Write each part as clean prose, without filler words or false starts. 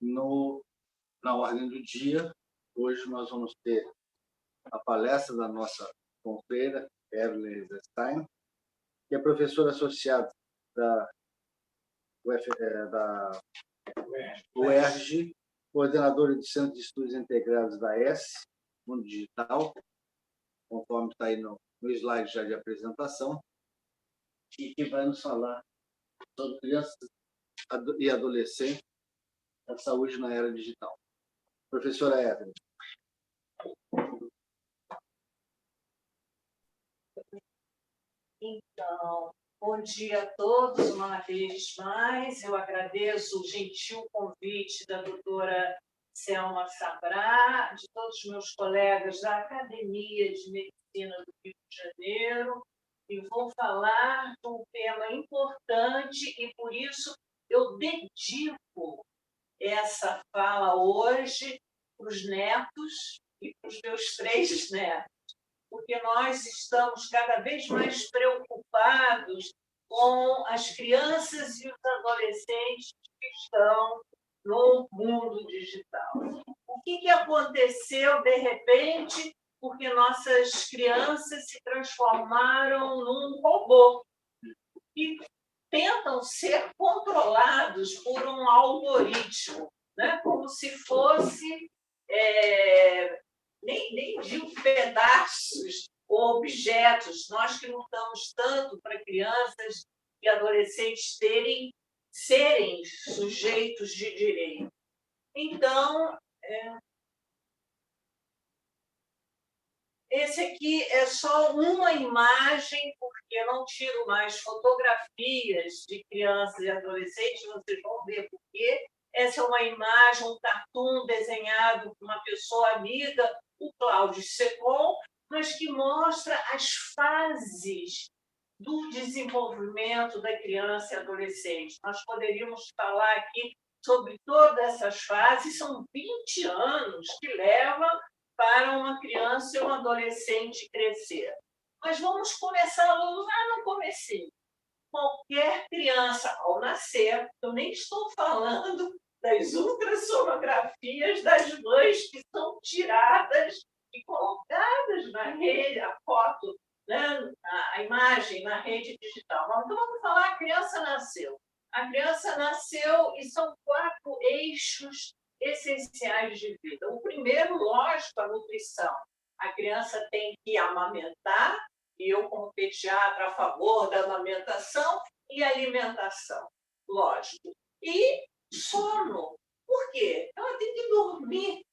Na ordem do dia, hoje nós vamos ter a palestra da nossa companheira, Evelyn Stein, que é professora associada da UERJ, coordenadora do Centro de Estudos Integrados da ES, Mundo Digital, conforme está aí no slide já de apresentação, e que vai nos falar sobre crianças e adolescentes, a saúde na era digital. Professora Evelyn. Então, bom dia a todos, uma vez mais. Eu agradeço o gentil convite da doutora Selma Sabrá, de todos os meus colegas da Academia de Medicina do Rio de Janeiro, e vou falar de um tema importante e, por isso, eu dedico essa fala hoje para os netos e para os meus 3 netos, porque nós estamos cada vez mais preocupados com as crianças e os adolescentes que estão no mundo digital. O que aconteceu, de repente, porque nossas crianças se transformaram num robô e tentam ser controlados por um algoritmo, né? Como se fosse nem digo pedaços ou objetos. Nós que lutamos tanto para crianças e adolescentes serem sujeitos de direito. Então, esse aqui é só uma imagem, porque eu não tiro mais fotografias de crianças e adolescentes, vocês vão ver por quê. Essa é uma imagem, um cartoon desenhado por uma pessoa amiga, o Cláudio Secom, mas que mostra as fases do desenvolvimento da criança e adolescente. Nós poderíamos falar aqui sobre todas essas fases, são 20 anos que levam para uma criança e um adolescente crescer. Mas vamos começar lá no comecinho. Qualquer criança, ao nascer, eu nem estou falando das ultrassonografias das mães que são tiradas e colocadas na rede, a foto, né, a imagem na rede digital. Mas então vamos falar, a criança nasceu. A criança nasceu e são 4 eixos essenciais de vida. O primeiro, lógico, a nutrição. A criança tem que amamentar, e eu, como pediatra, a favor da amamentação e alimentação, lógico. E sono. Por quê? Ela tem que dormir.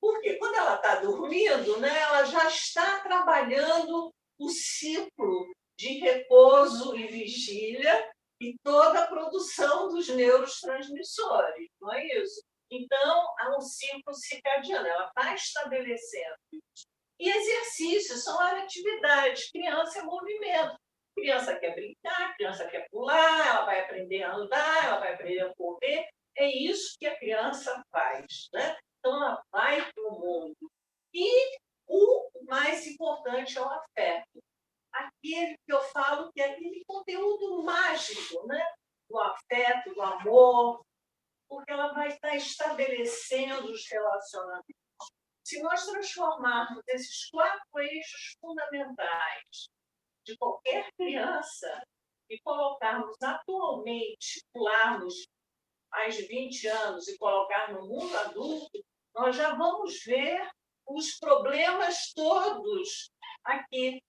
Porque quando ela está dormindo, né, ela já está trabalhando o ciclo de repouso e vigília e toda a produção dos neurotransmissores, não é isso? Então, há um ciclo circadiano, ela está estabelecendo isso. E exercícios são atividades, criança é movimento. Criança quer brincar, criança quer pular, ela vai aprender a andar, ela vai aprender a correr. É isso que a criança faz, né? Então, ela vai para o mundo. E o mais importante é o afeto. Aquele que eu falo que é aquele conteúdo mágico, né? Do afeto, do amor, porque ela vai estar estabelecendo os relacionamentos. Se nós transformarmos esses 4 eixos fundamentais de qualquer criança e colocarmos atualmente, pularmos mais de 20 anos e colocar no mundo adulto, nós já vamos ver os problemas todos aqui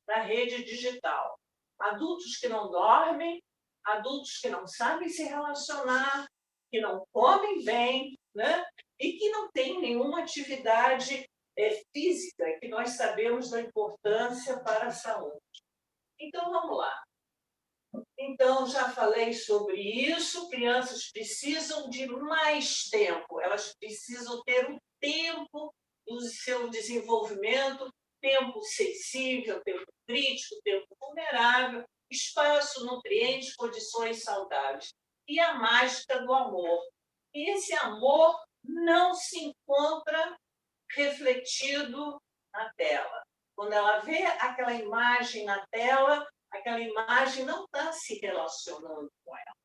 na rede digital. Adultos que não dormem, adultos que não sabem se relacionar, que não comem bem, né? E que não têm nenhuma atividade física, que nós sabemos da importância para a saúde. Então, vamos lá. Então, já falei sobre isso, crianças precisam de mais tempo, elas precisam ter o tempo do seu desenvolvimento, tempo sensível, tempo crítico, tempo vulnerável, espaço, nutrientes, condições saudáveis. E a mágica do amor. E esse amor não se encontra refletido na tela. Quando ela vê aquela imagem na tela, aquela imagem não está se relacionando com ela.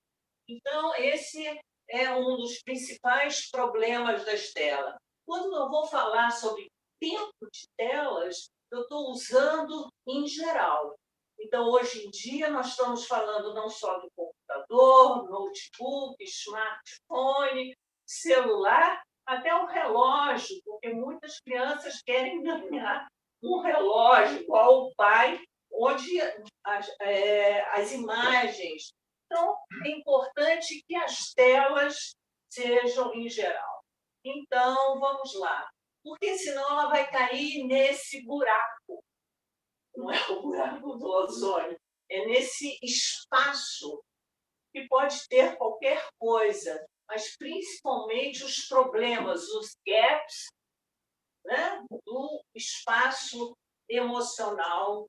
Então, esse é um dos principais problemas das telas. Quando eu vou falar sobre tempo de telas, eu estou usando em geral. Então, hoje em dia, nós estamos falando não só do computador, notebook, smartphone, celular, até o relógio, porque muitas crianças querem ganhar um relógio igual o pai, onde as imagens. Então, é importante que as telas sejam em geral. Então, vamos lá. Porque senão ela vai cair nesse buraco. Não é o buraco do ozônio, é nesse espaço que pode ter qualquer coisa, mas principalmente os problemas, os gaps, né, do espaço emocional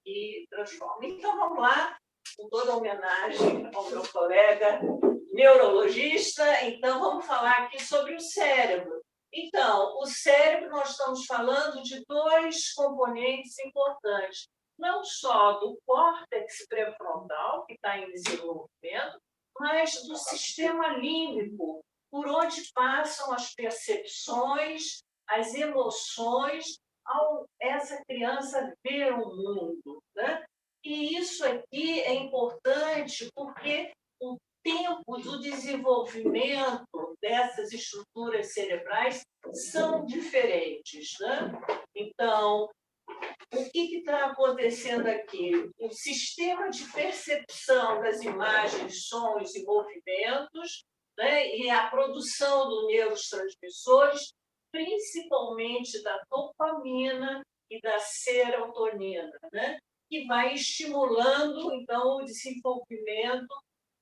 que transforma. Então, vamos lá, com toda homenagem ao meu colega neurologista, então vamos falar aqui sobre o cérebro. Então, o cérebro, nós estamos falando de dois componentes importantes, não só do córtex pré-frontal, que está em desenvolvimento, mas do sistema límbico, por onde passam as percepções, as emoções, ao essa criança ver o mundo, né? E isso aqui é importante porque o tempo do desenvolvimento dessas estruturas cerebrais são diferentes, né? Então, o que está acontecendo aqui? O sistema de percepção das imagens, sons e movimentos, né? E a produção dos neurotransmissores, principalmente da dopamina e da serotonina, né? Que vai estimulando, então, o desenvolvimento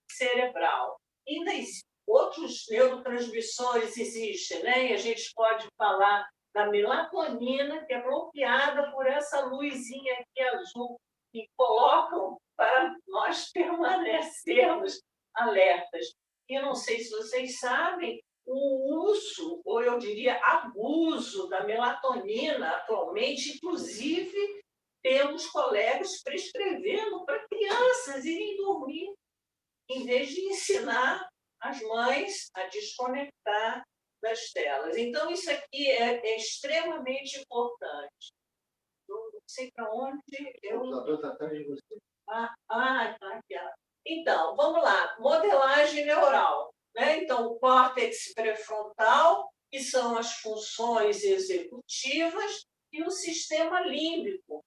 cerebral. Ainda outros neurotransmissores existem, né? E a gente pode falar da melatonina, que é bloqueada por essa luzinha aqui azul, que colocam para nós permanecermos alertas. E eu não sei se vocês sabem, o uso, ou eu diria abuso da melatonina atualmente, inclusive temos colegas prescrevendo para crianças irem dormir, em vez de ensinar as mães a desconectar das telas. Então, isso aqui é extremamente importante. Eu não sei para onde eu... O computador está atrás de você. Tá aqui. Então, vamos lá. Modelagem neural, né? Então, o córtex pré-frontal, que são as funções executivas, e o sistema límbico,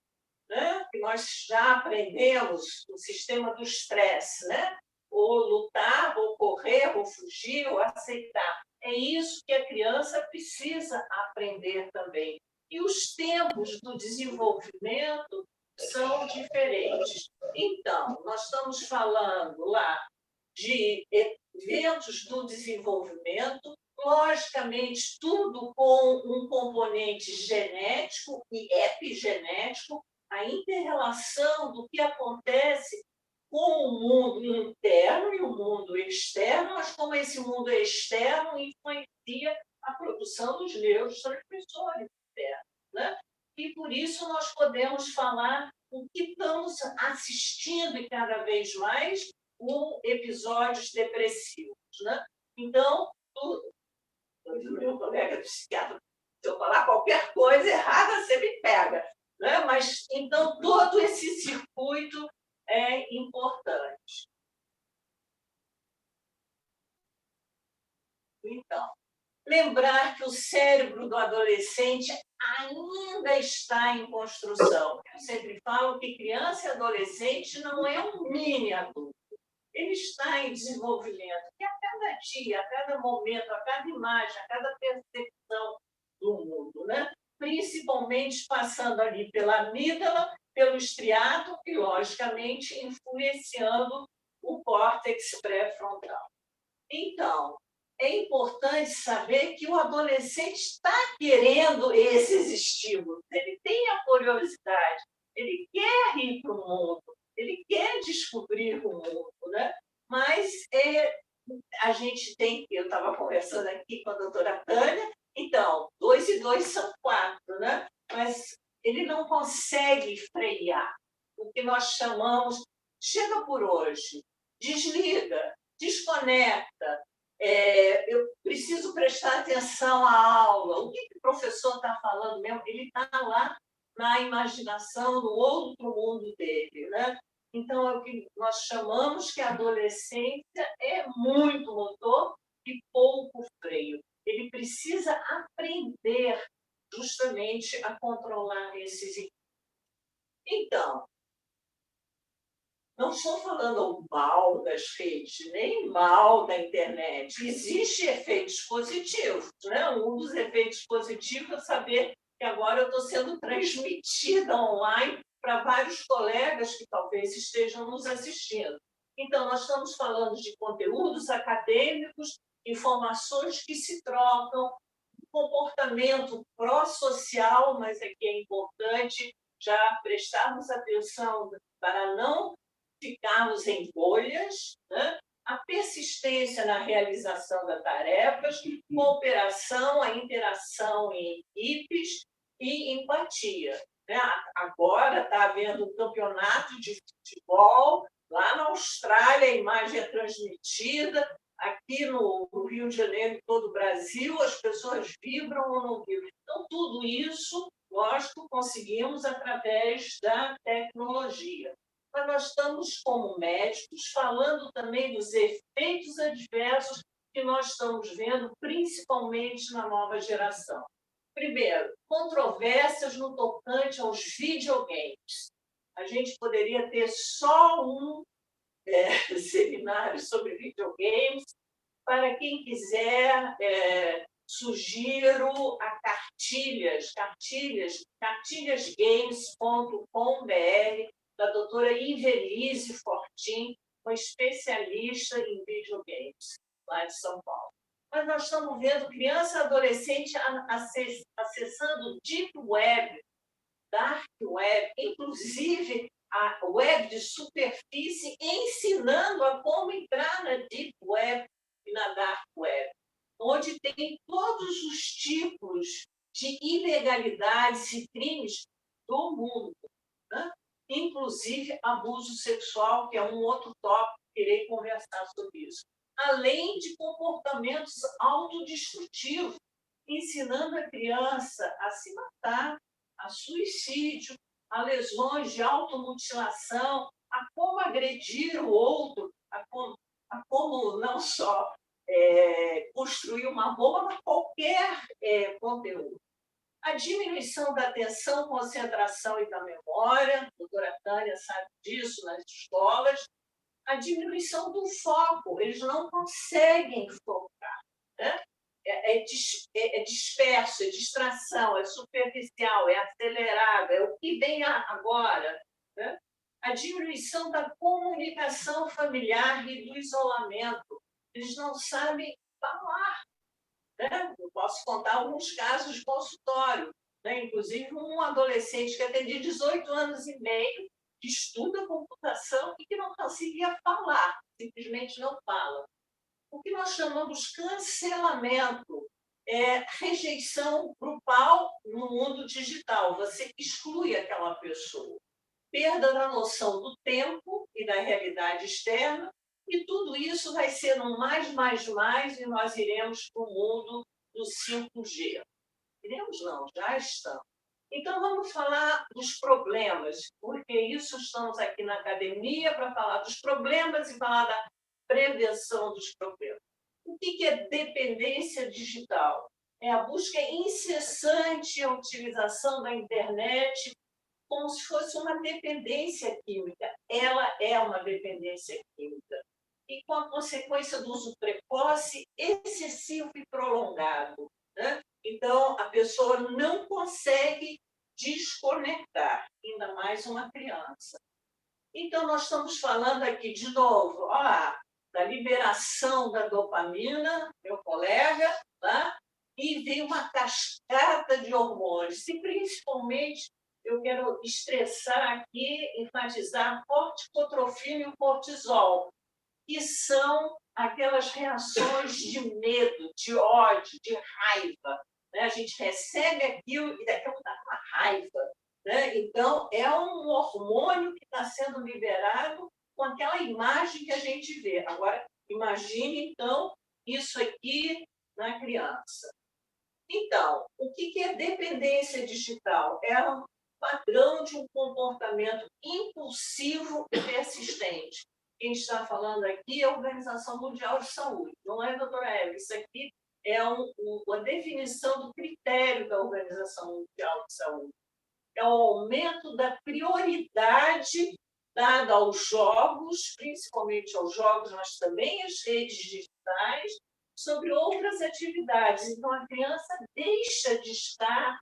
né? Que nós já aprendemos, o sistema do estresse, né? Ou lutar, ou correr, ou fugir, ou aceitar. É isso que a criança precisa aprender também. E os tempos do desenvolvimento são diferentes. Então, nós estamos falando lá de eventos do desenvolvimento, logicamente, tudo com um componente genético e epigenético, a interrelação do que acontece com o mundo interno e o mundo externo, mas como esse mundo externo influencia a produção dos neurotransmissores internos, né? E por isso nós podemos falar o que estamos assistindo e cada vez mais com episódios depressivos, né? Então, meu colega psiquiatra, se eu falar qualquer coisa errada, você me pega, né? Mas então todo esse circuito é importante. Então, lembrar que o cérebro do adolescente ainda está em construção. Eu sempre falo que criança e adolescente não é um mini adulto. Ele está em desenvolvimento. E a cada dia, a cada momento, a cada imagem, a cada percepção do mundo, né? Principalmente passando ali pela amígdala, pelo estriato e, logicamente, influenciando o córtex pré-frontal. Então, é importante saber que o adolescente está querendo esses estímulos, ele tem a curiosidade, ele quer ir para o mundo, ele quer descobrir o mundo, né? Mas a gente tem, eu estava conversando aqui com a doutora Tânia, então, 2 e 2 são 4, né? Mas ele não consegue frear o que nós chamamos, chega por hoje, desliga, desconecta. Eu preciso prestar atenção à aula. O que o professor está falando mesmo? Ele está lá na imaginação, no outro mundo dele, né? Então, é o que nós chamamos que a adolescência é muito motor e pouco freio. Ele precisa aprender justamente a controlar esses. Então, não estou falando mal das redes, nem mal da internet. Existem efeitos positivos. Né? Um dos efeitos positivos é saber que agora eu estou sendo transmitida online para vários colegas que talvez estejam nos assistindo. Então, nós estamos falando de conteúdos acadêmicos, informações que se trocam, comportamento pró-social, mas aqui é importante já prestarmos atenção para não ficarmos em bolhas, né? A persistência na realização das tarefas, cooperação, a interação em equipes e empatia. Né? Agora está havendo um campeonato de futebol, lá na Austrália a imagem é transmitida, aqui no Rio de Janeiro e todo o Brasil, as pessoas vibram ou não vibram. Então, tudo isso nós conseguimos através da tecnologia. Mas nós estamos, como médicos, falando também dos efeitos adversos que nós estamos vendo, principalmente na nova geração. Primeiro, controvérsias no tocante aos videogames. A gente poderia ter só um seminário sobre videogames. Para quem quiser, sugiro a cartilhasgames.com.br, da doutora Invelise Fortin, uma especialista em videogames, lá de São Paulo. Mas nós estamos vendo criança e adolescente acessando o Deep Web, Dark Web, inclusive a web de superfície, ensinando a como entrar na Deep Web e na Dark Web, onde tem todos os tipos de ilegalidades e crimes do mundo, né? Inclusive abuso sexual, que é um outro tópico que irei conversar sobre isso, além de comportamentos autodestrutivos, ensinando a criança a se matar, a suicídio, a lesões de automutilação, a como agredir o outro, a como não só construir uma bomba, mas qualquer conteúdo. A diminuição da atenção, concentração e da memória, a doutora Tânia sabe disso nas escolas, a diminuição do foco, eles não conseguem focar, né? É disperso, é distração, é superficial, é acelerado, é o que vem agora, né? A diminuição da comunicação familiar e do isolamento, eles não sabem falar, né? Eu posso contar alguns casos de consultório, né? Inclusive um adolescente que atendia 18 anos e meio, que estuda computação e que não conseguia falar, simplesmente não fala. O que nós chamamos de cancelamento, rejeição grupal no mundo digital. Você exclui aquela pessoa. Perda da noção do tempo e da realidade externa, e tudo isso vai ser no mais, e nós iremos para o mundo do 5G. Iremos não, já estamos. Então, vamos falar dos problemas, porque isso estamos aqui na academia para falar dos problemas e falar da prevenção dos problemas. O que é dependência digital? É a busca incessante, a utilização da internet como se fosse uma dependência química. Ela é uma dependência química. E com a consequência do uso precoce, excessivo e prolongado, né? Então, a pessoa não consegue desconectar, ainda mais uma criança. Então, nós estamos falando aqui, de novo, da liberação da dopamina, meu colega, tá? E vem uma cascata de hormônios. E, principalmente, eu quero estressar aqui, enfatizar a corticotrofina e o cortisol, que são aquelas reações de medo, de ódio, de raiva. Né? A gente recebe aquilo e daqui a pouco dá uma raiva. Né? Então, é um hormônio que está sendo liberado com aquela imagem que a gente vê. Agora, Imagine, então, isso aqui na criança. Então, o que é dependência digital? É um padrão de um comportamento impulsivo e persistente. Quem está falando aqui é a Organização Mundial de Saúde, não é, doutora Eva? Isso aqui é uma definição do critério da Organização Mundial de Saúde. É o aumento da prioridade dada aos jogos, principalmente aos jogos, mas também às redes digitais, sobre outras atividades. Então, a criança deixa de estar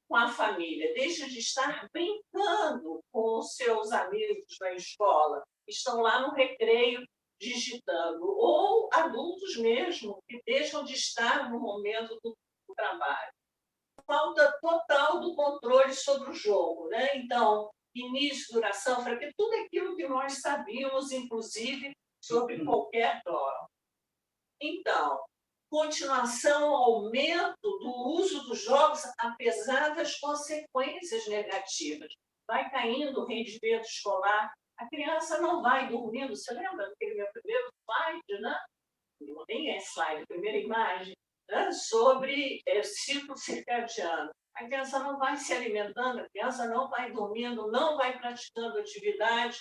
com a família, deixa de estar brincando com os seus amigos na escola, estão lá no recreio digitando, ou adultos mesmo, que deixam de estar no momento do trabalho. Falta total do controle sobre o jogo, né? Então, início, duração, porque tudo aquilo que nós sabíamos, inclusive, sobre qualquer prova. Então, continuação, aumento do uso dos jogos, apesar das consequências negativas. Vai caindo o rendimento escolar, a criança não vai dormindo. Você lembra daquele meu primeiro slide, né? Nem é slide, primeira imagem, né? Sobre ciclo circadiano. A criança não vai se alimentando, a criança não vai dormindo, não vai praticando atividade.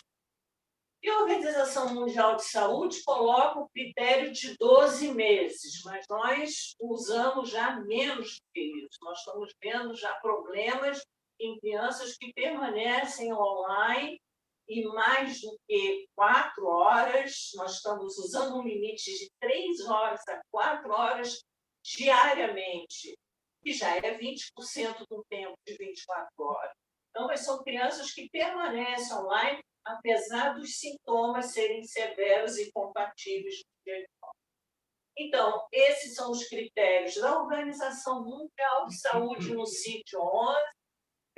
E a Organização Mundial de Saúde coloca o critério de 12 meses, mas nós usamos já menos do que isso. Nós estamos vendo já problemas em crianças que permanecem online e mais do que 4 horas. Nós estamos usando um limite de 3 horas a 4 horas diariamente, que já é 20% do tempo de 24 horas. Então, são crianças que permanecem online apesar dos sintomas serem severos e compatíveis com o diagnóstico. Então, esses são os critérios da Organização Mundial de Saúde no sítio 11,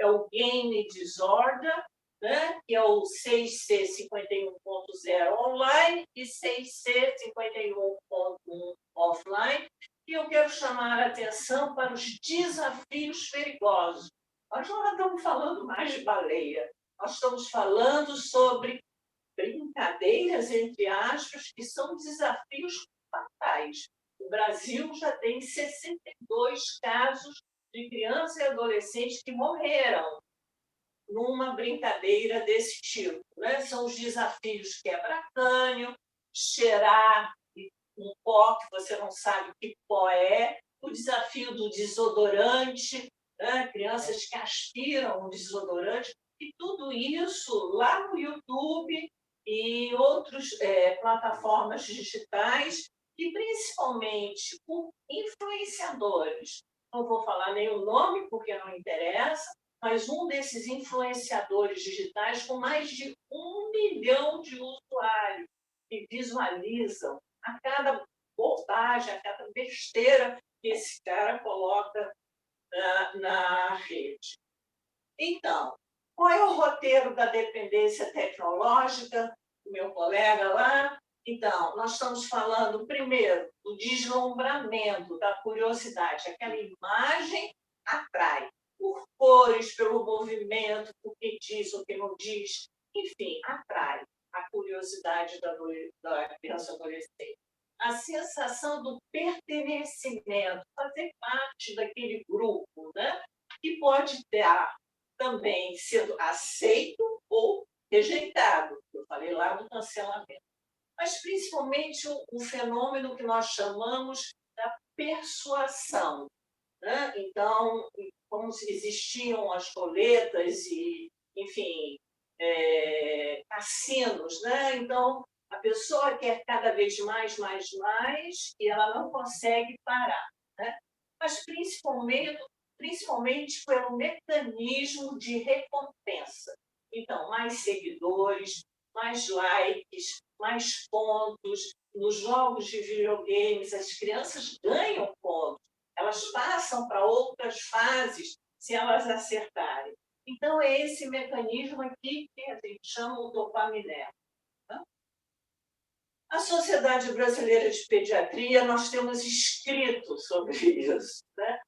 é o Game Disorder, né, que é o 6C51.0 online e 6C51.1 offline, e eu quero chamar a atenção para os desafios perigosos. Nós não estamos falando mais de baleia, nós estamos falando sobre brincadeiras, entre aspas, que são desafios fatais. O Brasil já tem 62 casos de crianças e adolescentes que morreram numa brincadeira desse tipo, né? São os desafios quebra-crânio, cheirar um pó que você não sabe que pó é, o desafio do desodorante, né? Crianças que aspiram o desodorante, e tudo isso lá no YouTube e outras plataformas digitais, e principalmente por influenciadores. Não vou falar nenhum nome, porque não interessa, mas um desses influenciadores digitais com mais de 1 milhão de usuários que visualizam a cada bobagem, a cada besteira que esse cara coloca na rede. Então, qual é o roteiro da dependência tecnológica? O meu colega lá. Então, nós estamos falando, primeiro, do deslumbramento, da curiosidade. Aquela imagem atrai por cores, pelo movimento, por que diz ou que não diz. Enfim, atrai a curiosidade da criança adolescente. A sensação do pertencimento, fazer parte daquele grupo, né? Que pode estar também sendo aceito ou rejeitado. Eu falei lá do cancelamento. Mas, principalmente, o fenômeno que nós chamamos da persuasão, né? Então, como existiam as roletas e, enfim, cassinos, né? Então, a pessoa quer cada vez mais, e ela não consegue parar, né? Mas, principalmente pelo mecanismo de recompensa. Então, mais seguidores, mais likes, mais pontos. Nos jogos de videogames, as crianças ganham pontos. Elas passam para outras fases se elas acertarem. Então, é esse mecanismo aqui que a gente chama o dopaminérgico. A Sociedade Brasileira de Pediatria, nós temos escrito sobre isso, né?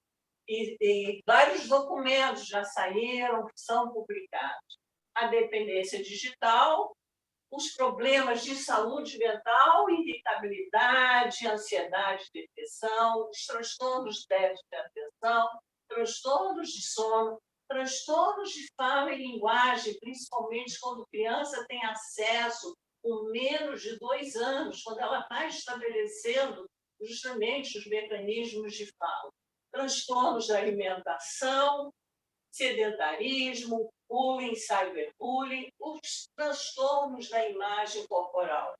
E vários documentos já saíram, são publicados. A dependência digital, os problemas de saúde mental, irritabilidade, ansiedade, depressão, os transtornos de déficit de atenção, transtornos de sono, transtornos de fala e linguagem, principalmente quando criança tem acesso com menos de 2 anos, quando ela está estabelecendo justamente os mecanismos de fala. Transtornos da alimentação, sedentarismo, bullying, cyberbullying, os transtornos da imagem corporal.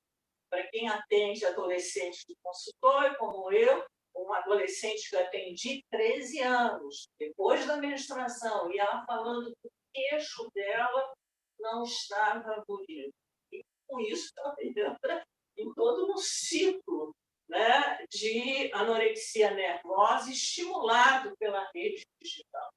Para quem atende adolescentes do consultório, como eu, uma adolescente que eu atendi 13 anos, depois da menstruação, e ela falando que o queixo dela não estava bonito. E com isso ela entra em todo um ciclo, né, de anorexia nervosa estimulado pela rede digital.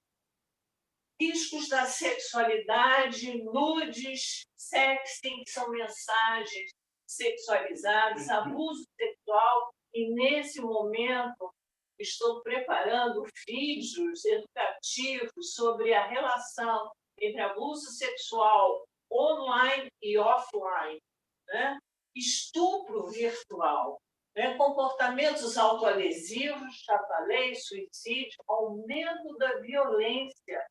Riscos da sexualidade, nudes, sexting, que são mensagens sexualizadas, abuso sexual, e nesse momento estou preparando vídeos educativos sobre a relação entre abuso sexual online e offline, né? Estupro virtual, né? Comportamentos autolesivos, já falei, suicídio, aumento da violência,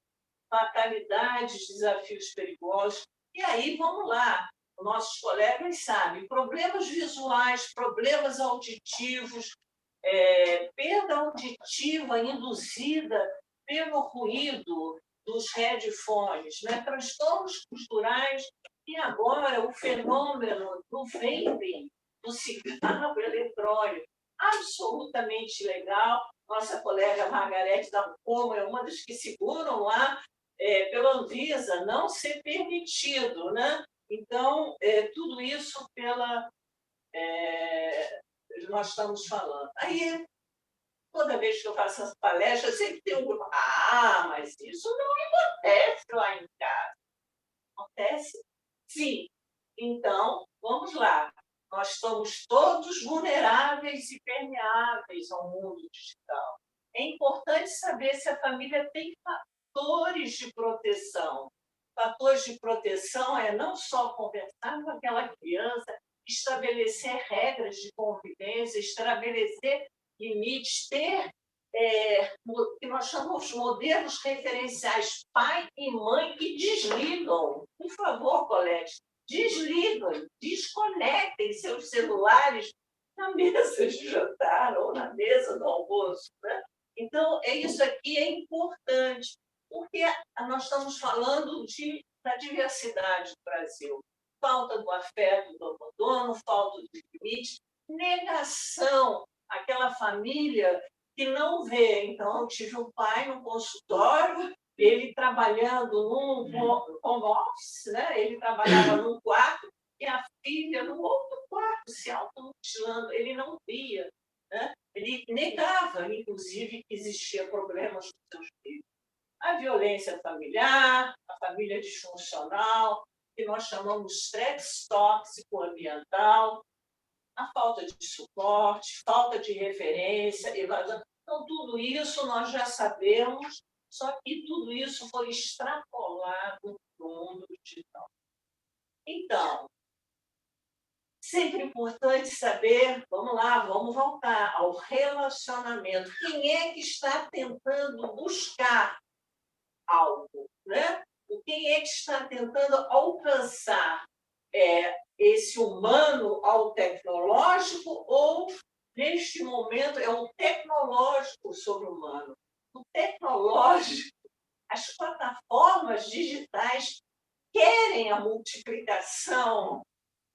fatalidades, desafios perigosos. E aí, vamos lá, nossos colegas sabem, problemas visuais, problemas auditivos, perda auditiva induzida pelo ruído dos headphones, né? Transtornos culturais, e agora o fenômeno do vaping, do cigarro eletrônico, absolutamente legal. Nossa colega Margarete Dalcoma é uma das que seguram lá pela Anvisa não ser permitido, né? Então, tudo isso nós estamos falando. Aí, toda vez que eu faço essa palestra, sempre tem um grupo, mas isso não acontece lá em casa. Acontece? Sim. Então, vamos lá. Nós estamos todos vulneráveis e permeáveis ao mundo digital. É importante saber se a família tem fatores de proteção. Fatores de proteção é não só conversar com aquela criança, estabelecer regras de convivência, estabelecer limites, ter o que nós chamamos de modelos referenciais, pai e mãe que desligam. Por favor, Colete, desligam, desconectem seus celulares na mesa de jantar ou na mesa do almoço, né? Então, isso aqui é importante, porque nós estamos falando da diversidade do Brasil. Falta do afeto, do abandono, falta de limite, negação, aquela família que não vê. Então, eu tive um pai no consultório, ele trabalhando num home office, né? Ele trabalhava num quarto e a filha no outro quarto, se automutilando. Ele não via, né? Ele negava, inclusive, que existia problemas com seus filhos. A violência familiar, a família disfuncional, que nós chamamos de estresse tóxico ambiental, a falta de suporte, falta de referência, evasão. Então, tudo isso nós já sabemos, só que tudo isso foi extrapolado para o mundo digital. Então, sempre importante saber, vamos lá, vamos voltar ao relacionamento. Quem é que está tentando buscar algo, né? Quem é que está tentando alcançar esse humano ao tecnológico, ou, neste momento, é o tecnológico sobre o humano? O tecnológico, as plataformas digitais querem a multiplicação,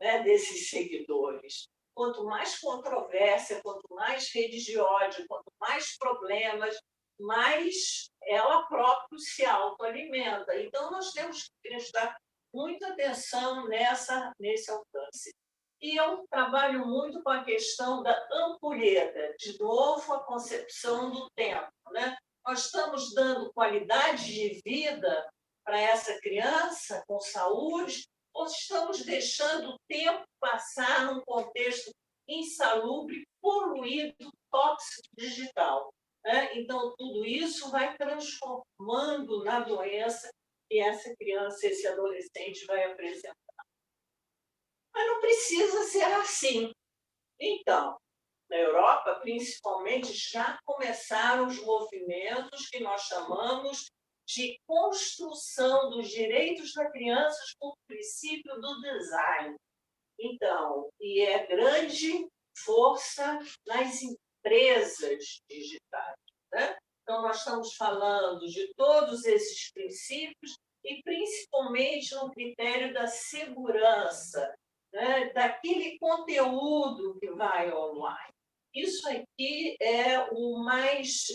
né, desses seguidores. Quanto mais controvérsia, quanto mais redes de ódio, quanto mais problemas, mais ela própria se autoalimenta. Então, nós temos que prestar muita atenção nesse alcance. E eu trabalho muito com a questão da ampulheta, de novo, a concepção do tempo, né? Nós estamos dando qualidade de vida para essa criança com saúde, ou estamos deixando o tempo passar num contexto insalubre, poluído, tóxico digital, né? Então, tudo isso vai transformando na doença que essa criança, esse adolescente vai apresentar. Mas não precisa ser assim. Então, na Europa, principalmente, já começaram os movimentos que nós chamamos de construção dos direitos da criança por princípio do design. Então, e é grande força nas empresas digitais, né? Então, nós estamos falando de todos esses princípios e principalmente no critério da segurança, né? Daquele conteúdo que vai online. Isso aqui é o mais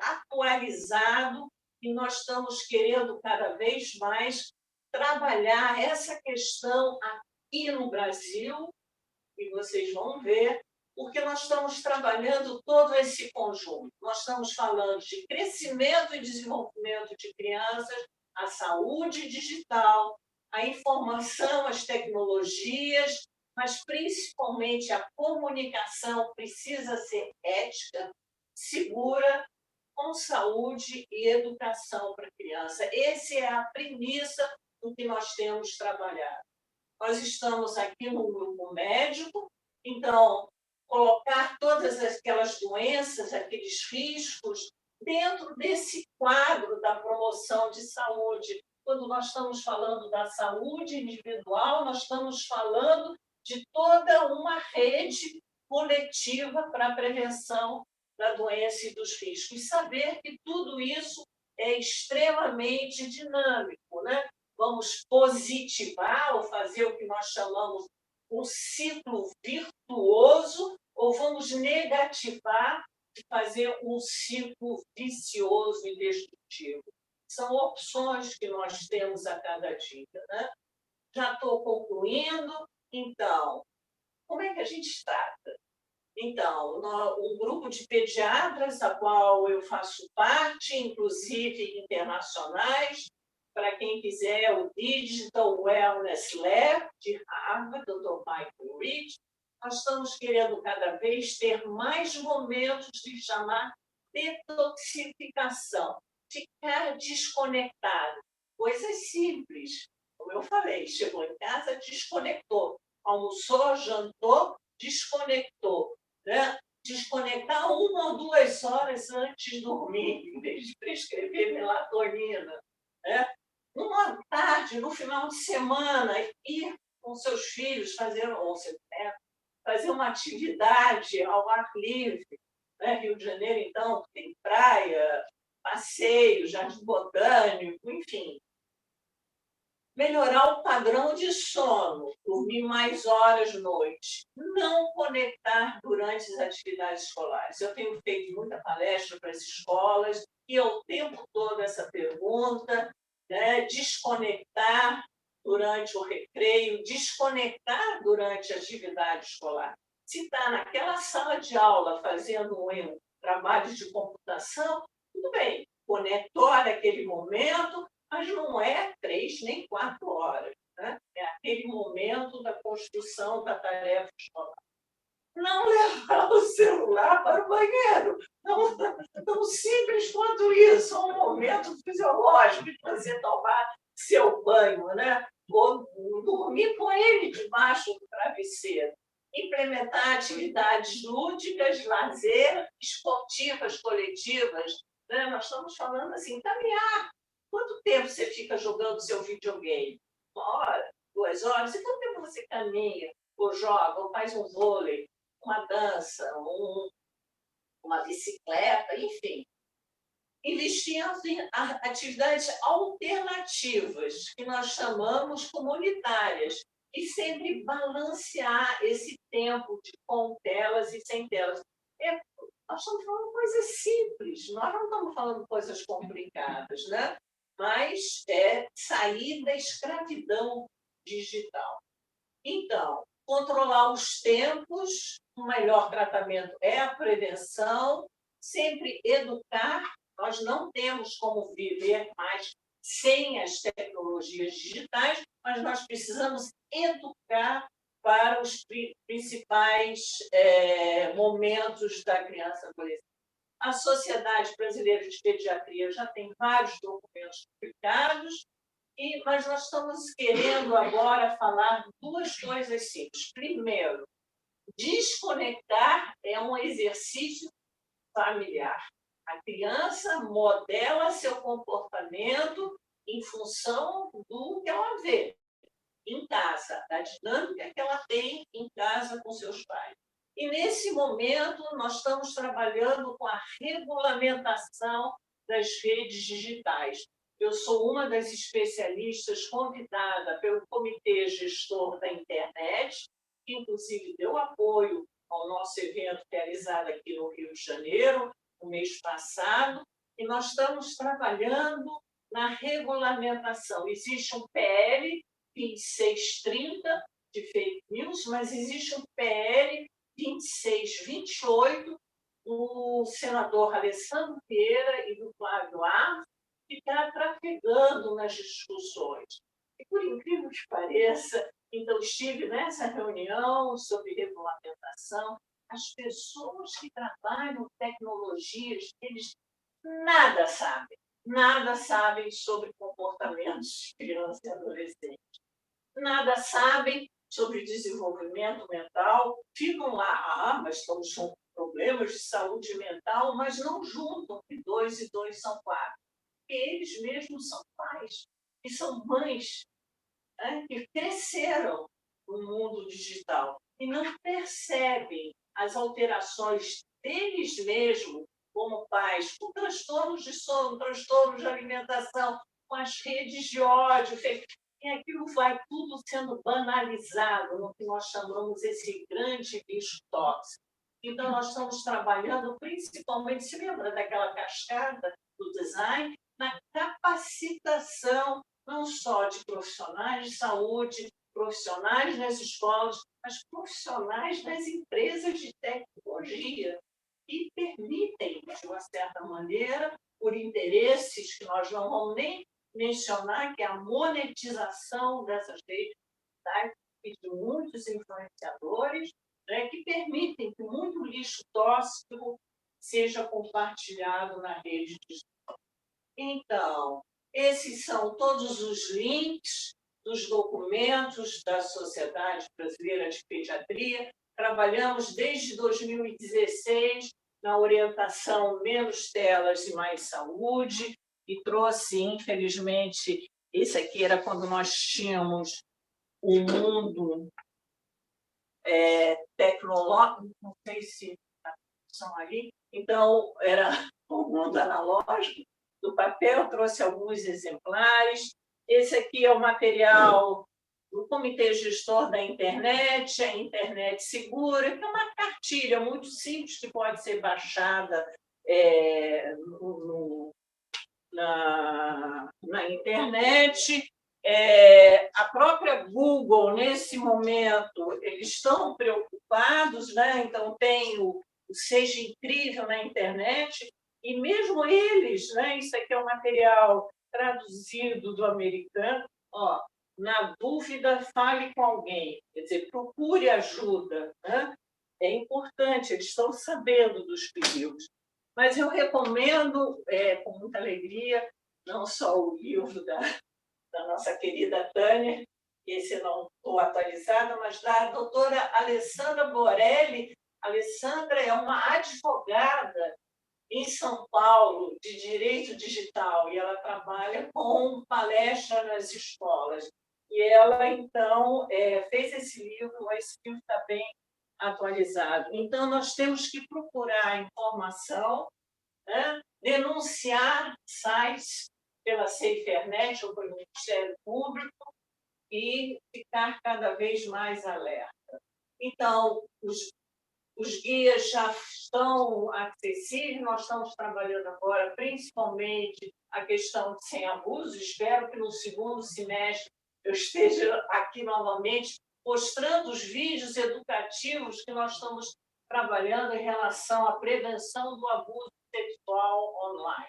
atualizado e nós estamos querendo cada vez mais trabalhar essa questão aqui no Brasil, e vocês vão ver, porque nós estamos trabalhando todo esse conjunto. Nós estamos falando de crescimento e desenvolvimento de crianças, a saúde digital, a informação, as tecnologias, mas principalmente a comunicação precisa ser ética, segura, com saúde e educação para a criança. Essa é a premissa do que nós temos trabalhado. Nós estamos aqui no grupo médico, então, colocar todas aquelas doenças, aqueles riscos, dentro desse quadro da promoção de saúde. Quando nós estamos falando da saúde individual, nós estamos falando de toda uma rede coletiva para a prevenção da doença e dos riscos. E saber que tudo isso é extremamente dinâmico, né? Vamos positivar ou fazer o que nós chamamos um ciclo virtuoso, ou vamos negativar e fazer um ciclo vicioso e destrutivo. São opções que nós temos a cada dia, né? Já estou concluindo. Então, como é que a gente trata? Então, um grupo de pediatras, a qual eu faço parte, inclusive internacionais, para quem quiser, o Digital Wellness Lab de Harvard, Dr. Michael Reed, nós estamos querendo cada vez ter mais momentos de chamar detoxificação, ficar desconectado. Coisas simples, como eu falei, chegou em casa, desconectou, almoçou, jantou, desconectou, né? Desconectar 1 ou 2 horas antes de dormir, em vez de prescrever melatonina, né? Numa tarde, no final de semana, ir com seus filhos fazer uma atividade ao ar livre, né? Rio de Janeiro, então, tem praia, passeio, jardim botânico, enfim. Melhorar o padrão de sono, dormir mais horas à noite, não conectar durante as atividades escolares. Eu tenho feito muita palestra para as escolas e o tempo todo essa pergunta, né? Desconectar durante o recreio, desconectar durante a atividade escolar. Se está naquela sala de aula fazendo um trabalho de computação, tudo bem, conectou naquele momento, mas não é 3 nem 4 horas. Né? É aquele momento da construção da tarefa escolar. Não levar o celular para o banheiro. Não, tão simples quanto isso. É um momento fisiológico de você tomar seu banho, né? Ou dormir com ele debaixo do travesseiro. Implementar atividades lúdicas, lazer, esportivas, coletivas. Né? Nós estamos falando assim, caminhar. Quanto tempo você fica jogando seu videogame? 1 hora, 2 horas? E quanto tempo você caminha, ou joga, ou faz um vôlei, uma dança, uma bicicleta, enfim? Investimos em atividades alternativas, que nós chamamos comunitárias, e sempre balancear esse tempo com telas e sem telas. Nós estamos falando coisas simples, nós não estamos falando coisas complicadas, né? Mas é sair da escravidão digital. Então, controlar os tempos, o melhor tratamento é a prevenção, sempre educar. Nós não temos como viver mais sem as tecnologias digitais, mas nós precisamos educar para os principais momentos da criança e adolescente. A Sociedade Brasileira de Pediatria já tem vários documentos publicados, Mas nós estamos querendo agora falar duas coisas simples. Primeiro, desconectar é um exercício familiar. A criança modela seu comportamento em função do que ela vê em casa, da dinâmica que ela tem em casa com seus pais. E, nesse momento, nós estamos trabalhando com a regulamentação das redes digitais. Eu sou uma das especialistas convidada pelo Comitê Gestor da Internet, que, inclusive, deu apoio ao nosso evento realizado aqui no Rio de Janeiro, no mês passado, e nós estamos trabalhando na regulamentação. Existe um PL 2630 de fake news, mas existe um PL 2628 do senador Alessandro Vieira e do Flávio Arce, que está trafegando nas discussões. E, por incrível que pareça, então, estive nessa reunião sobre regulamentação, as pessoas que trabalham tecnologias, eles nada sabem sobre comportamentos de criança e adolescente, nada sabem sobre desenvolvimento mental, ficam lá, mas estamos com problemas de saúde mental, mas não juntam que 2 e 2 são 4. Porque eles mesmos são pais e são mães, né, que cresceram no mundo digital e não percebem as alterações deles mesmos como pais, com transtornos de sono, transtornos de alimentação, com as redes de ódio, e aquilo vai tudo sendo banalizado no que nós chamamos esse grande lixo tóxico. Então, nós estamos trabalhando principalmente, se lembra daquela cascada do design, na capacitação não só de profissionais de saúde, profissionais nas escolas, mas profissionais nas empresas de tecnologia, que permitem, de uma certa maneira, por interesses que nós não vamos nem mencionar, que é a monetização dessas redes digitais e de muitos influenciadores, né, que permitem que muito lixo tóxico seja compartilhado na rede digital. Então, esses são todos os links dos documentos da Sociedade Brasileira de Pediatria. Trabalhamos desde 2016 na orientação menos telas e mais saúde, e trouxe, infelizmente, esse aqui era quando nós tínhamos o mundo tecnológico, não sei se são ali, então era o mundo analógico do papel, trouxe alguns exemplares. Esse aqui é o material do Comitê Gestor da Internet, a Internet Segura, que é uma cartilha muito simples que pode ser baixada na internet. A própria Google, nesse momento, eles estão preocupados, né? Então, tem o Seja Incrível na internet, e mesmo eles, né? Isso aqui é um material traduzido do americano, na dúvida, fale com alguém, quer dizer, procure ajuda, né? É importante, eles estão sabendo dos perigos. Mas eu recomendo, com muita alegria, não só o livro da nossa querida Tânia, esse não estou atualizada, mas da doutora Alessandra Borelli. Alessandra é uma advogada em São Paulo de direito digital, e ela trabalha com palestra nas escolas. E ela, então, fez esse livro está bem atualizado. Então, nós temos que procurar informação, né? Denunciar sites pela SaferNet ou pelo Ministério Público e ficar cada vez mais alerta. Então, os guias já estão acessíveis, nós estamos trabalhando agora principalmente a questão de sem abuso. Espero que no segundo semestre eu esteja aqui novamente mostrando os vídeos educativos que nós estamos trabalhando em relação à prevenção do abuso sexual online.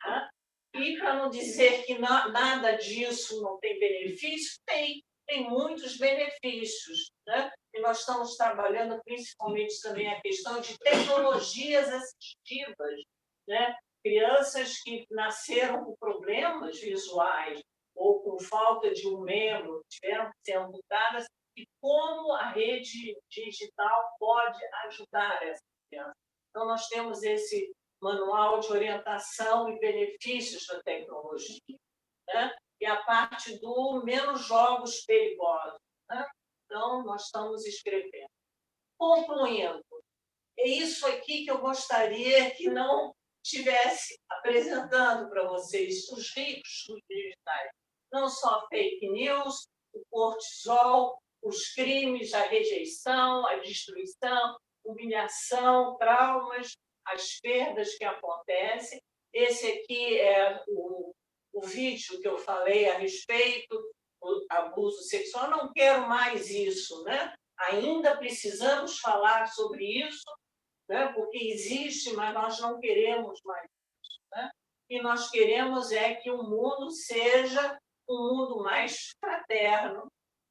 Né? E para não dizer que nada disso não tem benefício, tem muitos benefícios, né? E nós estamos trabalhando principalmente também a questão de tecnologias assistivas, né? Crianças que nasceram com problemas visuais, ou com falta de um membro, tiveram que ser amputadas, e como a rede digital pode ajudar essa criança. Então, nós temos esse manual de orientação e benefícios da tecnologia, né? E a parte do menos jogos perigosos, né? Então, nós estamos escrevendo. Concluindo, é isso aqui que eu gostaria que não estivesse apresentando para vocês, os riscos digitais. Não só fake news, o cortisol, os crimes, a rejeição, a destruição, humilhação, traumas, as perdas que acontecem. Esse aqui é o vídeo que eu falei a respeito do abuso sexual. Não quero mais isso, né? Ainda precisamos falar sobre isso, né? Porque existe, mas nós não queremos mais isso, né? E nós queremos é que o mundo seja um mundo mais fraterno,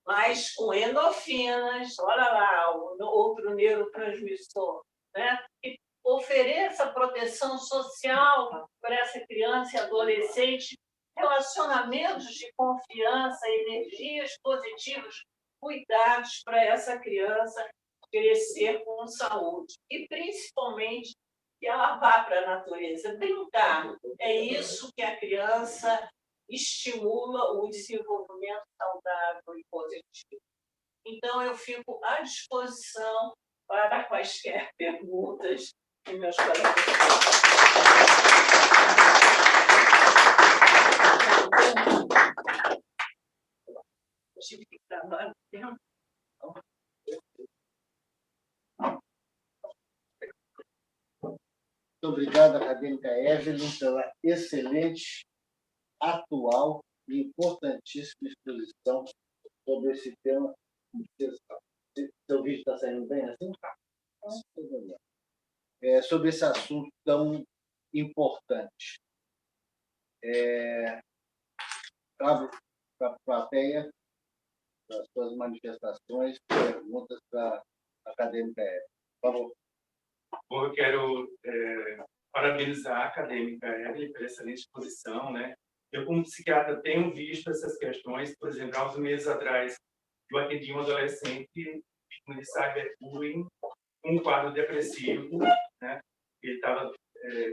mais com endorfinas, olha lá, o outro neurotransmissor, né? E ofereça proteção social para essa criança e adolescente, relacionamentos de confiança, energias positivas, cuidados para essa criança crescer com saúde. E, principalmente, que ela vá para a natureza. Brincar. É isso que a criança estimula o desenvolvimento saudável e positivo. Então, eu fico à disposição para quaisquer perguntas que meus colegas eu tive que gravar no tempo. Muito obrigado, acadêmica Evelyn, pela excelente, atual e importantíssima exposição sobre esse tema. Seu vídeo está saindo bem assim? Sobre esse assunto tão importante. Abro para a plateia as suas manifestações, perguntas para a acadêmica Evelyn. Por favor. Bom, eu quero parabenizar a acadêmica Evelyn pela excelente exposição, né? Eu, como psiquiatra, tenho visto essas questões. Por exemplo, há uns meses atrás, eu atendi um adolescente vítima de cyberbullying com um quadro depressivo, né? Ele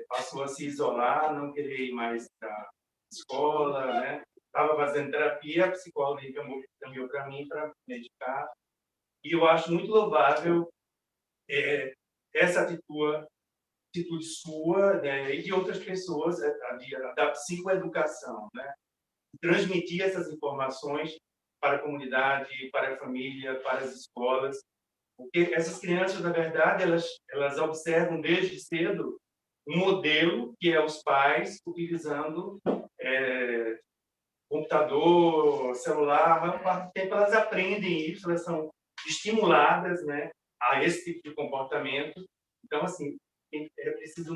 passou a se isolar, não queria ir mais para a escola, né? Estava fazendo terapia, a psicóloga encaminhou para mim para medicar. E eu acho muito louvável essa atitude sua, né, e de outras pessoas, da psicoeducação, né? Transmitir essas informações para a comunidade, para a família, para as escolas, porque essas crianças, na verdade, elas observam desde cedo um modelo que é os pais utilizando computador, celular. A maior parte do tempo elas aprendem isso, elas são estimuladas, né, a esse tipo de comportamento. Então, assim, é preciso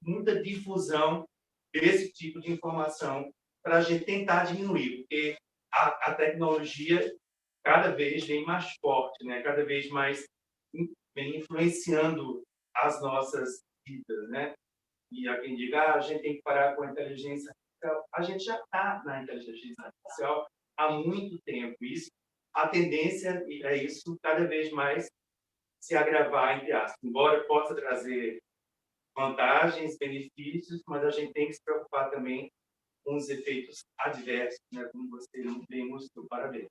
muita difusão desse tipo de informação para a gente tentar diminuir, porque a tecnologia cada vez vem mais forte, né? Cada vez mais vem influenciando as nossas vidas, né? E há quem diga, a gente tem que parar com a inteligência artificial. A gente já está na inteligência artificial há muito tempo. A tendência é isso cada vez mais se agravar, entre aspas. Embora possa trazer vantagens, benefícios, mas a gente tem que se preocupar também com os efeitos adversos, né? Como você bem mostrou. Parabéns.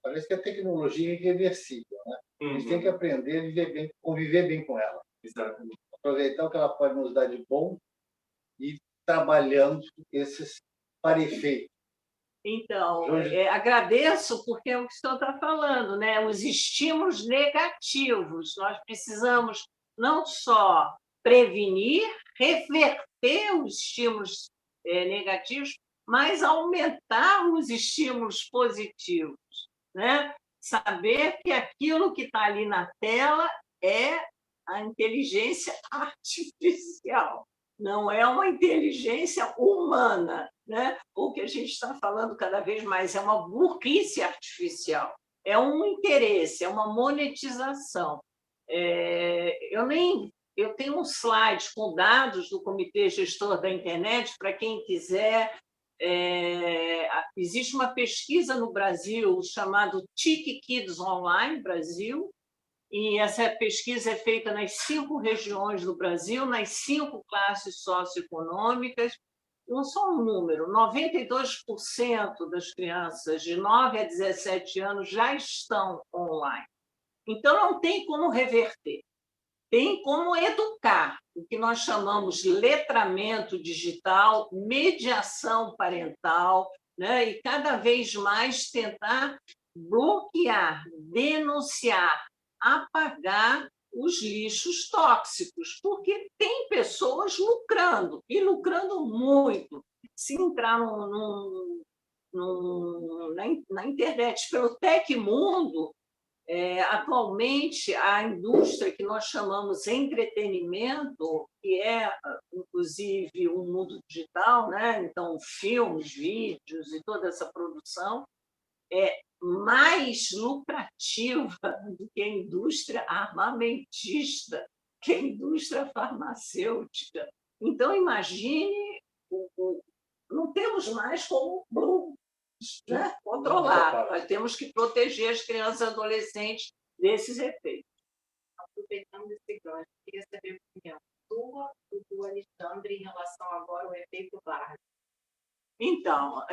Parece que a tecnologia é irreversível, né? A gente tem que aprender a viver bem, conviver bem com ela. Exatamente. Aproveitar o que ela pode nos dar de bom e trabalhando esses para efeito. Então, agradeço porque é o que o senhor está falando, né? Os estímulos negativos. Nós precisamos não só prevenir, reverter os estímulos negativos, mas aumentar os estímulos positivos, né? Saber que aquilo que está ali na tela é a inteligência artificial, não é uma inteligência humana, né? O que a gente está falando cada vez mais é uma burrice artificial, é um interesse, é uma monetização. Eu tenho um slide com dados do Comitê Gestor da Internet, para quem quiser Existe uma pesquisa no Brasil chamada Tiki Kids Online Brasil, e essa pesquisa é feita nas 5 regiões do Brasil, nas 5 classes socioeconômicas. Não só um número, 92% das crianças de 9 a 17 anos já estão online. Então, não tem como reverter. Tem como educar, o que nós chamamos de letramento digital, mediação parental, né? E cada vez mais tentar bloquear, denunciar, apagar os lixos tóxicos, porque tem pessoas lucrando, e lucrando muito. Se entrar na internet pelo Tecmundo, atualmente, a indústria que nós chamamos entretenimento, que é, inclusive, o mundo digital, né? Então, filmes, vídeos e toda essa produção, é mais lucrativa do que a indústria armamentista, que a indústria farmacêutica. Então, imagine, não temos mais como controlar, nós temos que proteger as crianças e adolescentes desses efeitos. Aproveitando esse gancho, queria saber a opinião sua e do Alexandre em relação agora ao efeito Barbie. Então,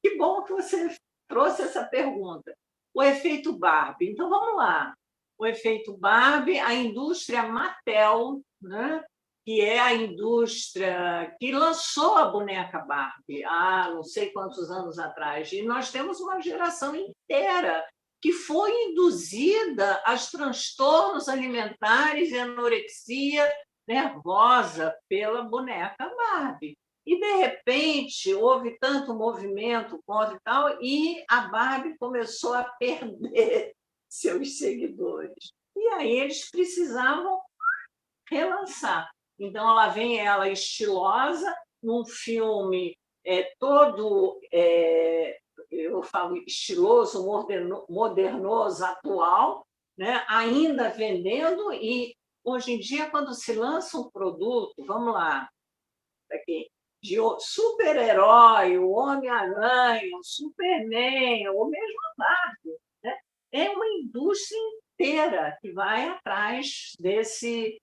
que bom que você trouxe essa pergunta. O efeito Barbie. Então, vamos lá. O efeito Barbie, a indústria Mattel, né? Que é a indústria que lançou a boneca Barbie há não sei quantos anos atrás. E nós temos uma geração inteira que foi induzida a transtornos alimentares e anorexia nervosa pela boneca Barbie. E, de repente, houve tanto movimento contra e tal, e a Barbie começou a perder seus seguidores. E aí eles precisavam relançar. Então, ela estilosa, num filme todo, eu falo estiloso, modernoso, atual, né? Ainda vendendo, e hoje em dia, quando se lança um produto, vamos lá, aqui, de super-herói, o Homem-Aranha, o Superman, ou mesmo a Barbie, né? É uma indústria inteira que vai atrás desse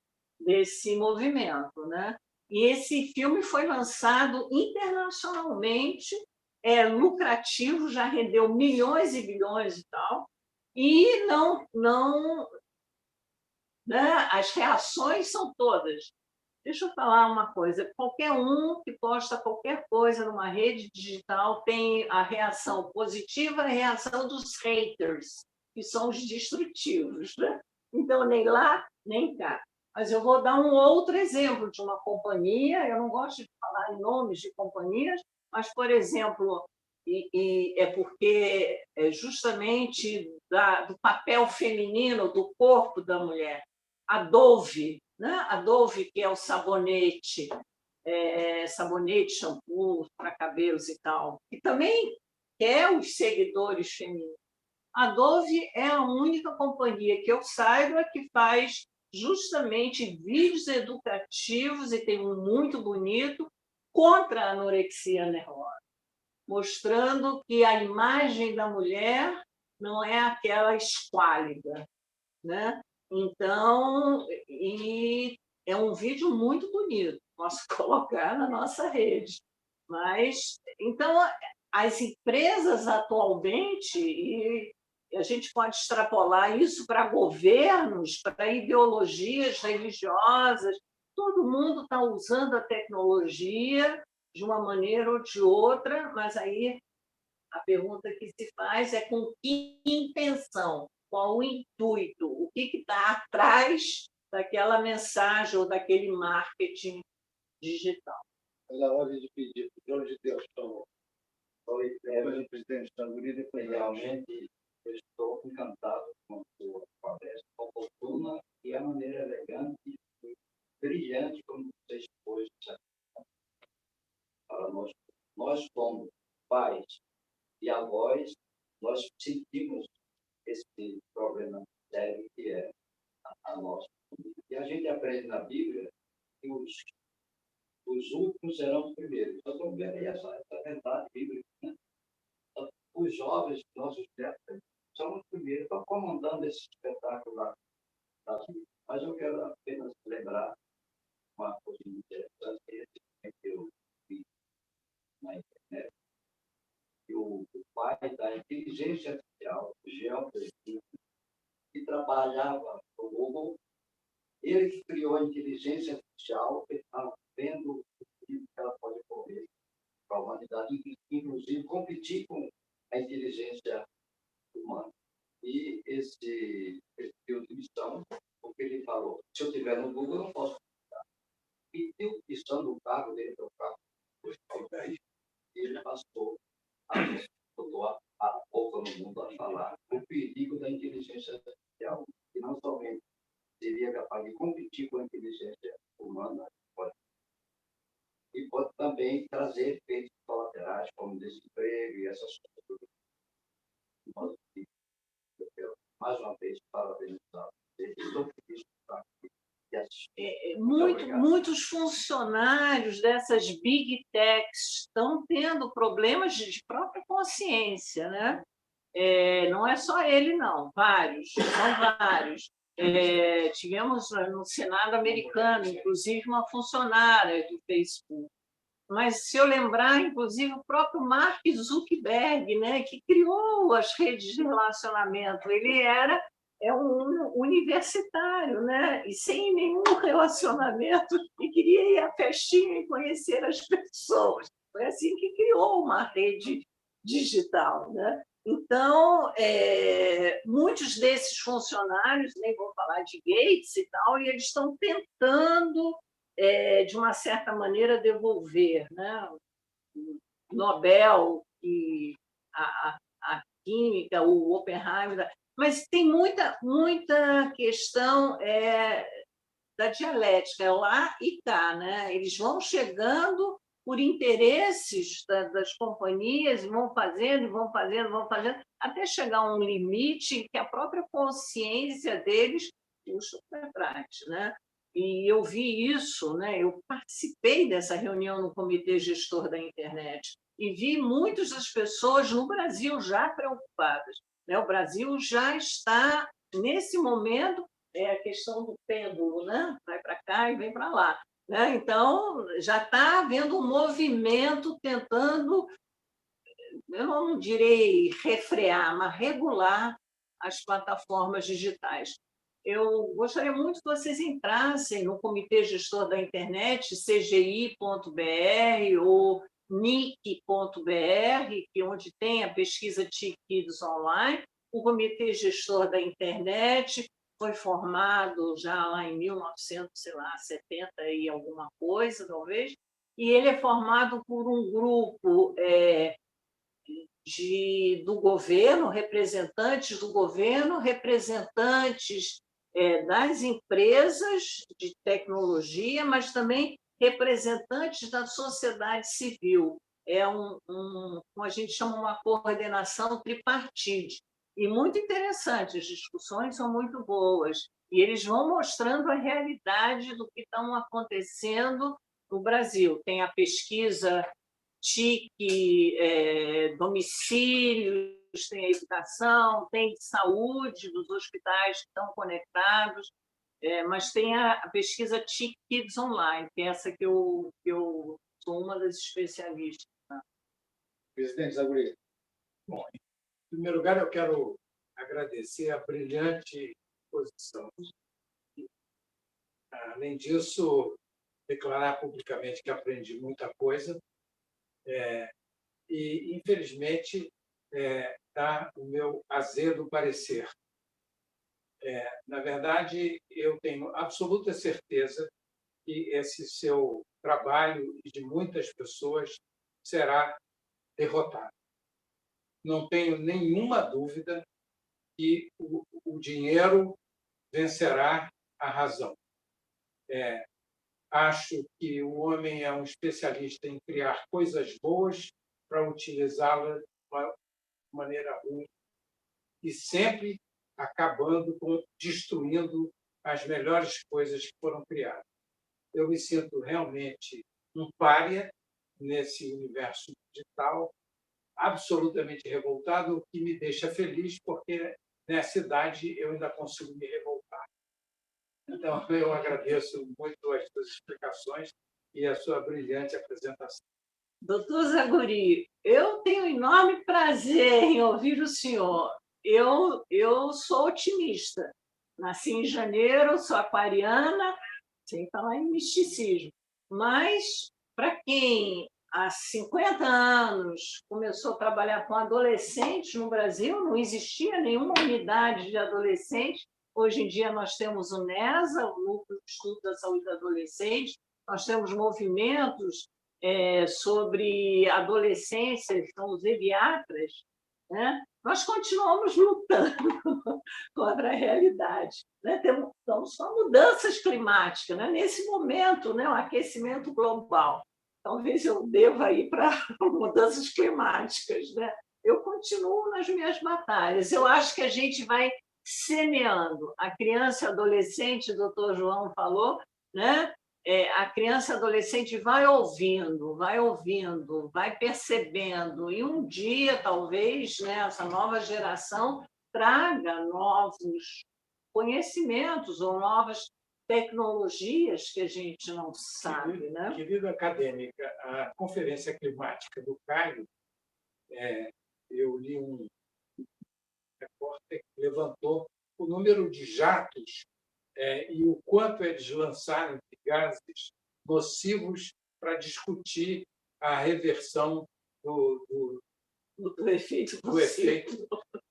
movimento, né? E esse filme foi lançado internacionalmente, é lucrativo, já rendeu milhões e bilhões e tal, e né? As reações são todas. Deixa eu falar uma coisa. Qualquer um que posta qualquer coisa numa rede digital tem a reação positiva e a reação dos haters, que são os destrutivos, né? Então, nem lá, nem cá. Mas eu vou dar um outro exemplo de uma companhia. Eu não gosto de falar em nomes de companhias, mas, por exemplo, é porque é justamente do papel feminino, do corpo da mulher. A Dove, né? A Dove, que é o sabonete, sabonete, shampoo para cabelos e tal, que também quer os seguidores femininos. A Dove é a única companhia que eu saiba que faz justamente vídeos educativos, e tem um muito bonito, contra a anorexia nervosa, mostrando que a imagem da mulher não é aquela esquálida, né? Então, é um vídeo muito bonito, posso colocar na nossa rede. Mas, então, as empresas atualmente, e a gente pode extrapolar isso para governos, para ideologias religiosas, todo mundo está usando a tecnologia de uma maneira ou de outra, mas aí a pergunta que se faz é com que intenção, qual o intuito, o que está atrás daquela mensagem ou daquele marketing digital. É a hora de pedir, de onde Deus falou. Foi o presidente dos Estados Unidos e foi realmente. Eu estou encantado com a sua palestra, oportuna e a maneira elegante e brilhante como você expôs para nós como pais e avós, nós sentimos esse problema sério que é a nossa família. E a gente aprende na Bíblia que os últimos serão os primeiros. Nós vamos ver aí essa verdade bíblica. Né? Os jovens, nossos netos, são os primeiros, estão comandando esse espetáculo lá. Mas eu quero apenas lembrar uma coisa interessante que eu vi na internet, que o pai da inteligência artificial, o Geoffrey, que trabalhava no Google, ele que criou a inteligência artificial, ele estava vendo o que ela pode correr para a humanidade, inclusive competir com a inteligência humana. E esse perfil de missão, o que ele falou, se eu estiver no Google, eu não posso ficar. Pediu missão do carro dele, do carro, e ele passou a boca no mundo a falar o perigo da inteligência artificial, que não somente seria capaz de competir com a inteligência humana, e pode também trazer efeitos colaterais, como desemprego e essas coisas. Eu quero, mais uma vez, parabenizar vocês. Estou feliz de estar aqui e assistir. Muitos funcionários dessas big techs estão tendo problemas de própria consciência, né? Não é só ele, não, são vários. Tivemos no Senado americano, inclusive, uma funcionária do Facebook. Mas, se eu lembrar, inclusive, o próprio Mark Zuckerberg, né, que criou as redes de relacionamento, ele é um universitário, né, e sem nenhum relacionamento, e queria ir à festinha e conhecer as pessoas. Foi assim que criou uma rede digital, né? Então, muitos desses funcionários, nem vou falar de Gates e tal, e eles estão tentando, de uma certa maneira, devolver, né? O Nobel e a química, o Oppenheimer, mas tem muita questão da dialética, é lá e cá, né? Eles vão chegando por interesses das companhias, vão fazendo, até chegar a um limite que a própria consciência deles puxa para trás, né? E eu vi isso, né? Eu participei dessa reunião no Comitê Gestor da Internet e vi muitas das pessoas no Brasil já preocupadas, né? O Brasil já está, nesse momento, a questão do pêndulo, né? Vai para cá e vem para lá. Né? Então, já está havendo um movimento tentando, eu não direi refrear, mas regular as plataformas digitais. Eu gostaria muito que vocês entrassem no Comitê Gestor da Internet, cgi.br ou nic.br, que é onde tem a pesquisa TIC Kids Online, o Comitê Gestor da Internet, foi formado já lá em 1970 e alguma coisa, talvez, e ele é formado por um grupo do governo, representantes do governo, representantes das empresas de tecnologia, mas também representantes da sociedade civil. É como a gente chama, uma coordenação tripartite. E muito interessante, as discussões são muito boas. E eles vão mostrando a realidade do que estão acontecendo no Brasil. Tem a pesquisa TIC, domicílios, tem a educação, tem saúde dos hospitais que estão conectados, mas tem a pesquisa TIC Kids Online, que é essa que eu sou uma das especialistas. Presidente Zaguri. Bom, em primeiro lugar, eu quero agradecer a brilhante exposição. Além disso, declarar publicamente que aprendi muita coisa e, infelizmente, dar o meu azedo parecer. Na verdade, eu tenho absoluta certeza que esse seu trabalho e de muitas pessoas será derrotado. Não tenho nenhuma dúvida que o dinheiro vencerá a razão. Acho que o homem é um especialista em criar coisas boas para utilizá-las de uma maneira ruim e sempre acabando destruindo as melhores coisas que foram criadas. Eu me sinto realmente um pária nesse universo digital, absolutamente revoltado, o que me deixa feliz, porque nessa idade eu ainda consigo me revoltar. Então, eu agradeço muito as suas explicações e a sua brilhante apresentação. Doutor Zaguri, eu tenho enorme prazer em ouvir o senhor. Eu sou otimista. Nasci em janeiro, sou aquariana, sem falar em misticismo. Mas, para quem há 50 anos começou a trabalhar com adolescentes no Brasil, não existia nenhuma unidade de adolescentes. Hoje em dia nós temos o NESA, o Núcleo de Estudo da Saúde do Adolescente, nós temos movimentos sobre adolescência, são os pediatras, né? Nós continuamos lutando contra a realidade. Né? Estamos com mudanças climáticas, né? Nesse momento, né? O aquecimento global. Talvez eu deva ir para mudanças climáticas. Né? Eu continuo nas minhas batalhas. Eu acho que a gente vai semeando. A criança e adolescente, o doutor João falou, né? A criança e adolescente vai ouvindo, vai percebendo, e um dia, talvez, né, essa nova geração traga novos conhecimentos ou novas tecnologias que a gente não sabe. Né? Querida acadêmica, a Conferência Climática do Cairo, eu li um repórter que levantou o número de jatos e o quanto eles lançaram de gases nocivos para discutir a reversão do efeito.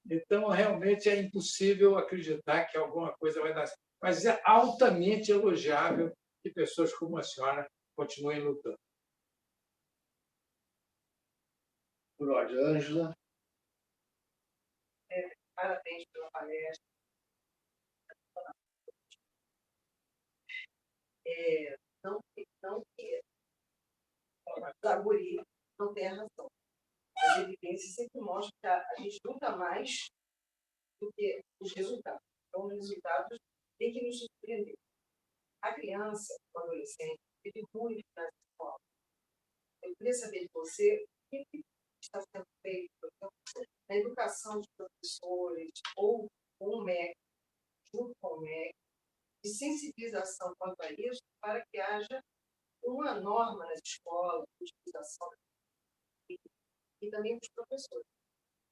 Então, realmente, é impossível acreditar que alguma coisa vai dar certo. Mas é altamente elogiável que pessoas como a senhora continuem lutando. Cláudia, Ângela. Parabéns pela palestra. Não que Zaguri não tenha razão. As evidências sempre mostram que a gente luta mais do que os resultados. Então, os resultados têm que nos surpreender. A criança, o adolescente, vive muito na escola. Eu queria saber de você o que está sendo feito na educação dos professores ou com o MEC, junto com o MEC, de sensibilização quanto a isso, para que haja uma norma nas escolas, de utilização e também dos professores.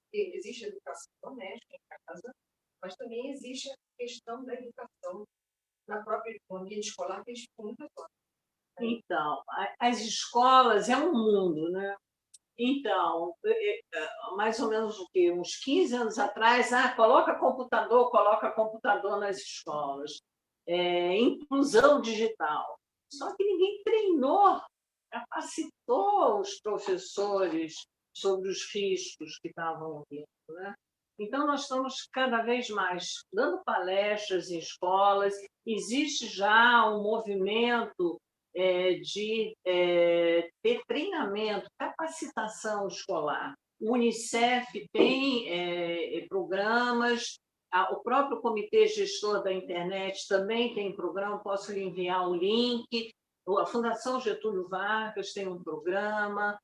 Porque existe a educação doméstica em casa, mas também existe a questão da educação na própria ambiente escolar, que eles ficam muito fora. Então, as escolas é um mundo, né? Então, mais ou menos o quê? Uns 15 anos atrás, coloca computador nas escolas. Inclusão digital. Só que ninguém treinou, capacitou os professores sobre os riscos que estavam vindo. Né? Então, nós estamos cada vez mais dando palestras em escolas. Existe já um movimento de ter treinamento, capacitação escolar. O Unicef tem programas, o próprio Comitê Gestor da Internet também tem programa, posso lhe enviar o link. A Fundação Getúlio Vargas tem um programa.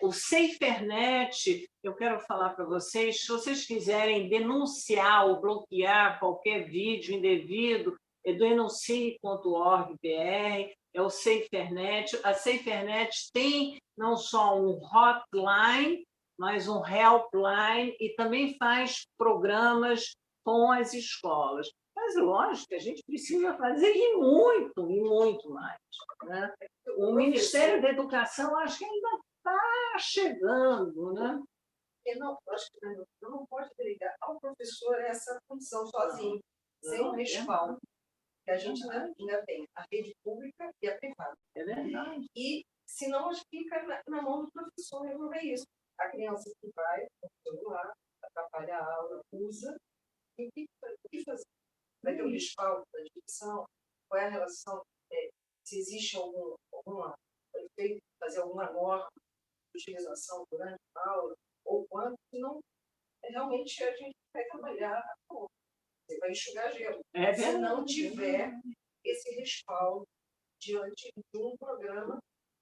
O SaferNet, eu quero falar para vocês, se vocês quiserem denunciar ou bloquear qualquer vídeo indevido, denuncie.org.br, é o SaferNet. A SaferNet tem não só um hotline, mas um helpline, e também faz programas com as escolas. Mas, lógico, a gente precisa fazer e muito mais. Né? O Ministério da Educação, acho que ainda está chegando. Né? Eu acho que não pode delegar ao professor essa função sozinho, sem um respaldo. Que a gente ainda tem a rede pública e a privada. É verdade. E, senão, fica na mão do professor resolver isso. A criança que vai com o celular, atrapalha a aula, usa, e o que fazer? Vai ter um respaldo da direção? Qual é a relação? Se existe alguma efeito, fazer alguma norma de utilização durante a aula, ou quanto, senão, realmente, a gente vai trabalhar você vai enxugar gelo. Se não tiver esse respaldo diante de um programa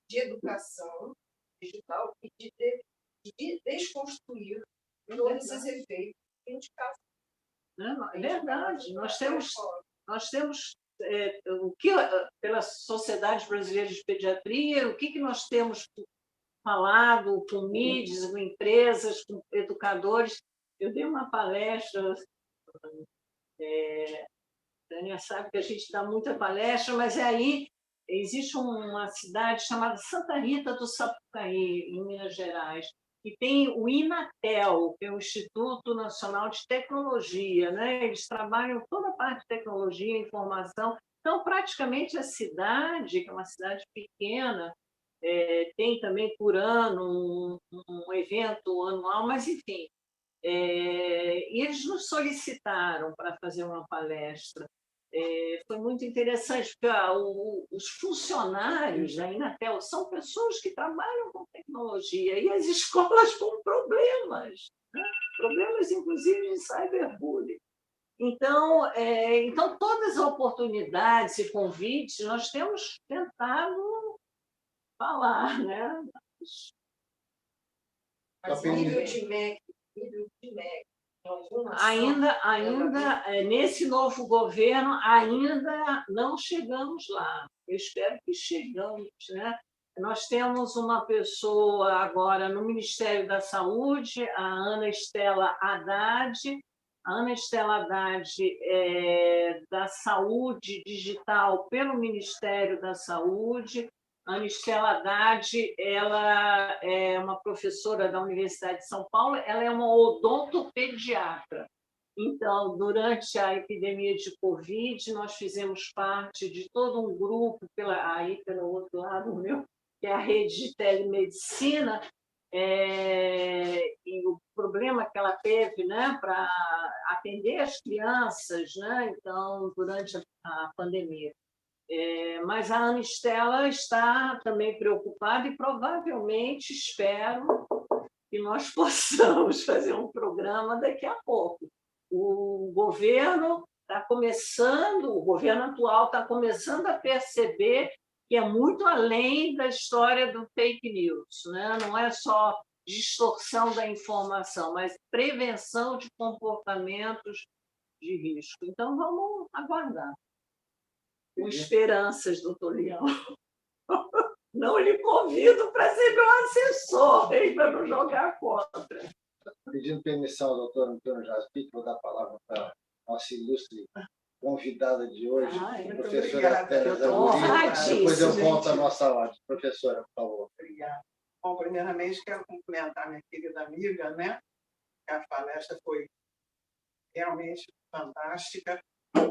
de educação digital e de desconstruir todos os efeitos que indicação. É verdade. Nós temos o que pela Sociedade Brasileira de Pediatria, o que nós temos falado com mídias, com empresas, com educadores. Eu dei uma palestra, Tânia sabe que a gente dá muita palestra, mas aí existe uma cidade chamada Santa Rita do Sapucaí, em Minas Gerais, e tem o INATEL, que é o Instituto Nacional de Tecnologia, né? Eles trabalham toda a parte de tecnologia, informação. Então, praticamente a cidade, que é uma cidade pequena, tem também por ano um evento anual, mas, enfim, e eles nos solicitaram para fazer uma palestra. Foi muito interessante, porque os funcionários da Inatel são pessoas que trabalham com tecnologia e as escolas com problemas, né? Problemas, inclusive, de cyberbullying. Então, todas as oportunidades e convites nós temos tentado falar, né? Mas nível de MEC, ainda nesse novo governo, ainda não chegamos lá. Eu espero que chegamos, né? Nós temos uma pessoa agora no Ministério da Saúde, a Ana Estela Haddad. A Ana Estela Haddad é da Saúde Digital pelo Ministério da Saúde. A Ana Estela Haddad, ela é uma professora da Universidade de São Paulo, ela é uma odontopediatra. Então, durante a epidemia de Covid, nós fizemos parte de todo um grupo, pelo outro lado meu, que é a rede de telemedicina, e o problema que ela teve, né, para atender as crianças, né, então, durante a pandemia. Mas a Ana Estela está também preocupada e provavelmente espero que nós possamos fazer um programa daqui a pouco. O governo atual está começando a perceber que é muito além da história do fake news, né? Não é só distorção da informação, mas prevenção de comportamentos de risco. Então, vamos aguardar. Com esperanças, doutor Leão. Não lhe convido para ser meu assessor, para não jogar contra. Pedindo permissão ao doutor Antônio Jaspic, vou dar a palavra para a nossa ilustre convidada de hoje, professora Teresa Gurri. Depois eu volto à nossa ordem. Professora, por favor. Obrigada. Bom, primeiramente, quero cumprimentar minha querida amiga, né? A palestra foi realmente fantástica,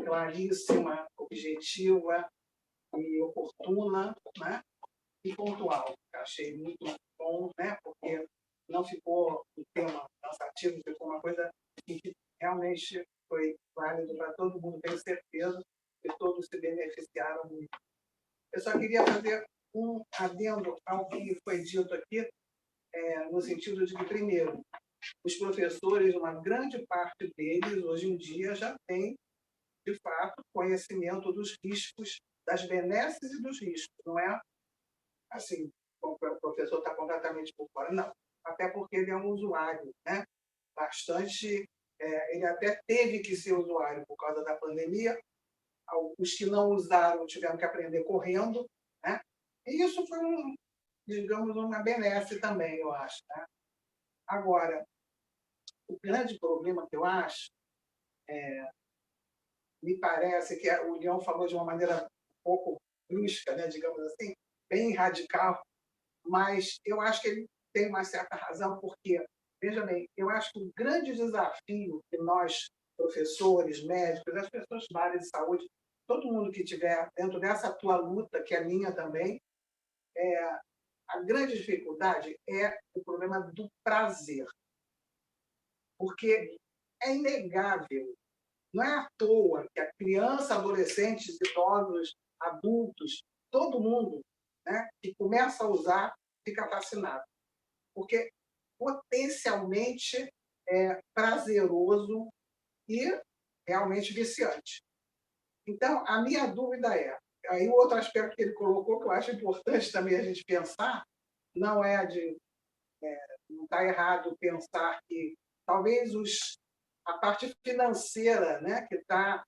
claríssima, objetiva e oportuna, né? E pontual. Achei muito bom, né? Porque não ficou um tema cansativo, ficou uma coisa que realmente foi válido para todo mundo, tenho certeza que todos se beneficiaram muito. Eu só queria fazer um adendo ao que foi dito aqui, no sentido de que, primeiro, os professores, uma grande parte deles, hoje em dia, já tem, de fato, conhecimento dos riscos, das benesses e dos riscos. Não é assim, o professor está completamente por fora, não. Até porque ele é um usuário, né? Bastante... ele até teve que ser usuário por causa da pandemia. Os que não usaram tiveram que aprender correndo, né? E isso foi, digamos, uma benesse também, eu acho, né? Agora, o grande problema que eu acho, me parece que o Leão falou de uma maneira um pouco brusca, né, digamos assim, bem radical, mas eu acho que ele tem uma certa razão, porque, veja bem, eu acho que o grande desafio que nós, professores, médicos, as pessoas da área de saúde, todo mundo que estiver dentro dessa tua luta, que é minha também, a grande dificuldade é o problema do prazer. Porque é inegável, não é à toa que a criança, adolescentes, idosos, adultos, todo mundo, né, que começa a usar, fica fascinado. Porque potencialmente é prazeroso e realmente viciante. Então, a minha dúvida é, Aí o outro aspecto que ele colocou, que eu acho importante também a gente pensar, não está errado pensar que talvez a parte financeira, né, que está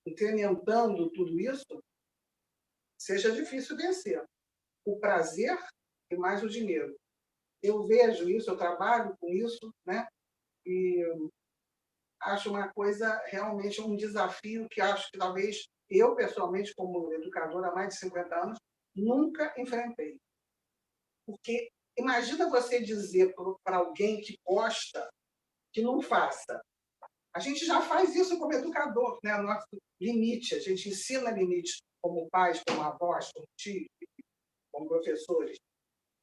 incrementando tudo isso, seja difícil vencer. O prazer e mais o dinheiro. Eu vejo isso, eu trabalho com isso, né, e acho uma coisa, realmente um desafio que acho que talvez eu, pessoalmente, como educadora há mais de 50 anos, nunca enfrentei. Porque imagina você dizer para alguém que gosta que não faça. A gente já faz isso como educador, né? O nosso limite, a gente ensina limites como pais, como avós, como tios, como professores.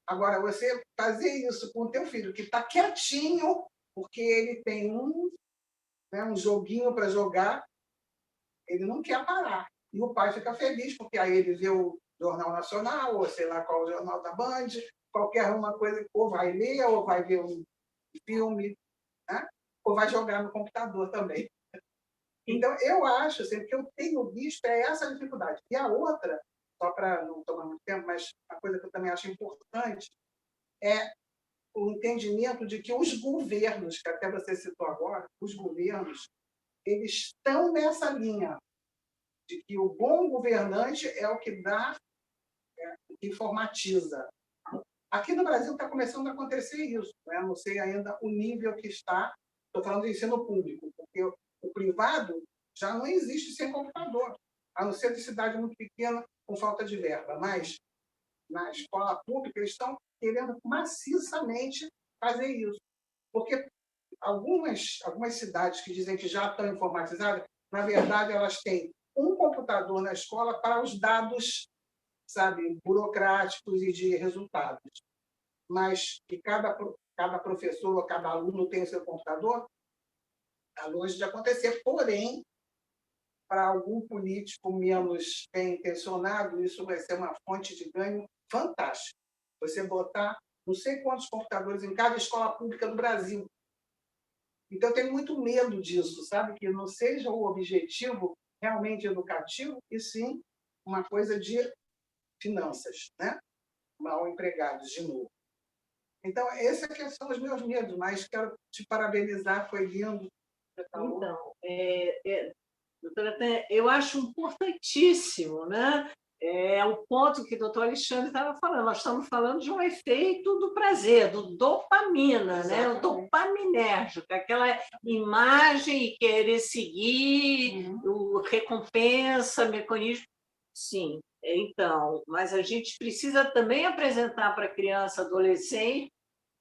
Agora, você fazer isso com o teu filho, que está quietinho, porque ele tem um joguinho para jogar, ele não quer parar. E o pai fica feliz, porque aí ele vê o Jornal Nacional, ou sei lá qual o Jornal da Band, qualquer uma coisa, ou vai ler, ou vai ver um filme, né? Ou vai jogar no computador também. Então, eu acho, assim, o que eu tenho visto é essa dificuldade. E a outra, só para não tomar muito tempo, mas a coisa que eu também acho importante é o entendimento de que os governos, que até você citou agora, os governos, eles estão nessa linha de que o bom governante é o que dá, que informatiza. Aqui no Brasil está começando a acontecer isso, né? Não sei ainda o nível que está, estou falando do ensino público, porque o privado já não existe sem computador, a não ser de cidade muito pequena, com falta de verba. Mas na escola pública eles estão querendo maciçamente fazer isso. Porque algumas cidades que dizem que já estão informatizadas, na verdade, elas têm um computador na escola para os dados, sabe, burocráticos e de resultados. Mas que cada professor ou cada aluno tem o seu computador, está longe de acontecer. Porém, para algum político menos bem intencionado, isso vai ser uma fonte de ganho fantástica. Você botar não sei quantos computadores em cada escola pública do Brasil. Então, eu tenho muito medo disso, sabe? Que não seja o objetivo realmente educativo, e sim uma coisa de finanças, né? Mal empregados, de novo. Então, esses aqui são os meus medos, mas quero te parabenizar, foi lindo. Então, doutora, eu acho importantíssimo, né? O ponto que o doutor Alexandre estava falando. Nós estamos falando de um efeito do prazer, do dopamina, né? O dopaminérgico, aquela imagem e querer seguir, o recompensa, mecanismo. Sim, então, mas a gente precisa também apresentar para a criança, adolescente,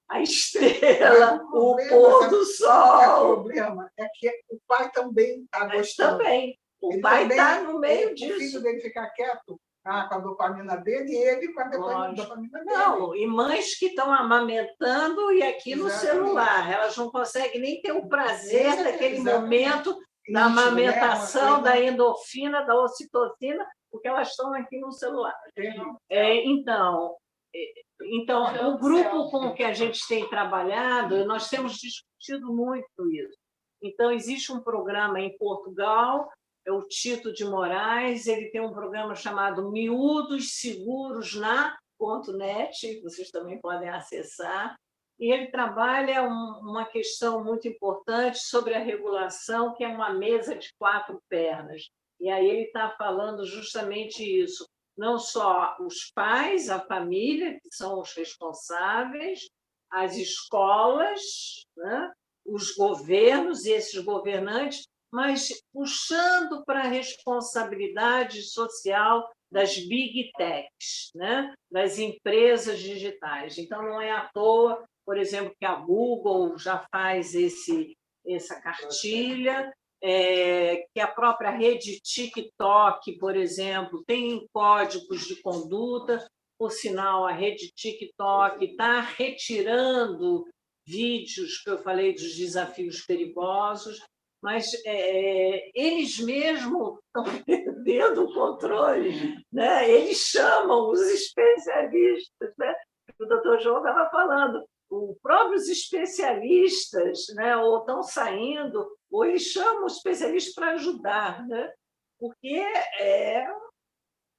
a estrela, o pôr do sol. O problema é que o pai também está gostando. Também. O pai está no meio disso. O filho dele ficar quieto com a dopamina dele e ele com a dopamina dele. Não, e mães que estão amamentando e aqui no celular. Elas não conseguem nem ter o prazer daquele momento da amamentação, da endorfina, da ocitocina, porque elas estão aqui no celular. Então, o grupo com o que a gente tem trabalhado, nós temos discutido muito isso. Então, existe um programa em Portugal, é o Tito de Moraes, ele tem um programa chamado Miúdos Seguros na .net, vocês também podem acessar, e ele trabalha uma questão muito importante sobre a regulação, que é uma mesa de 4 pernas. E aí ele está falando justamente isso. Não só os pais, a família, que são os responsáveis, as escolas, né? Os governos e esses governantes, mas puxando para a responsabilidade social das big techs, né? Das empresas digitais. Então, não é à toa, por exemplo, que a Google já faz essa cartilha, que a própria rede TikTok, por exemplo, tem códigos de conduta. Por sinal, a rede TikTok está retirando vídeos que eu falei dos desafios perigosos, mas eles mesmos estão perdendo o controle, né? Eles chamam os especialistas, né? O doutor João estava falando, os próprios especialistas, né? Ou estão saindo, ou eles chamam os especialistas para ajudar, né? Porque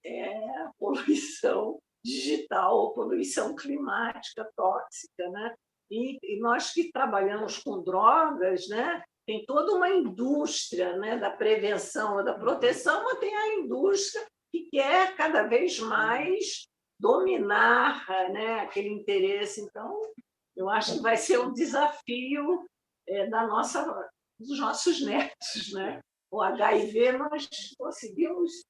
é a poluição digital, poluição climática tóxica, né? E nós que trabalhamos com drogas, né? Tem toda uma indústria, né, da prevenção, da proteção, mas tem a indústria que quer cada vez mais dominar, né, aquele interesse. Então, eu acho que vai ser um desafio dos nossos netos, né? O HIV nós conseguimos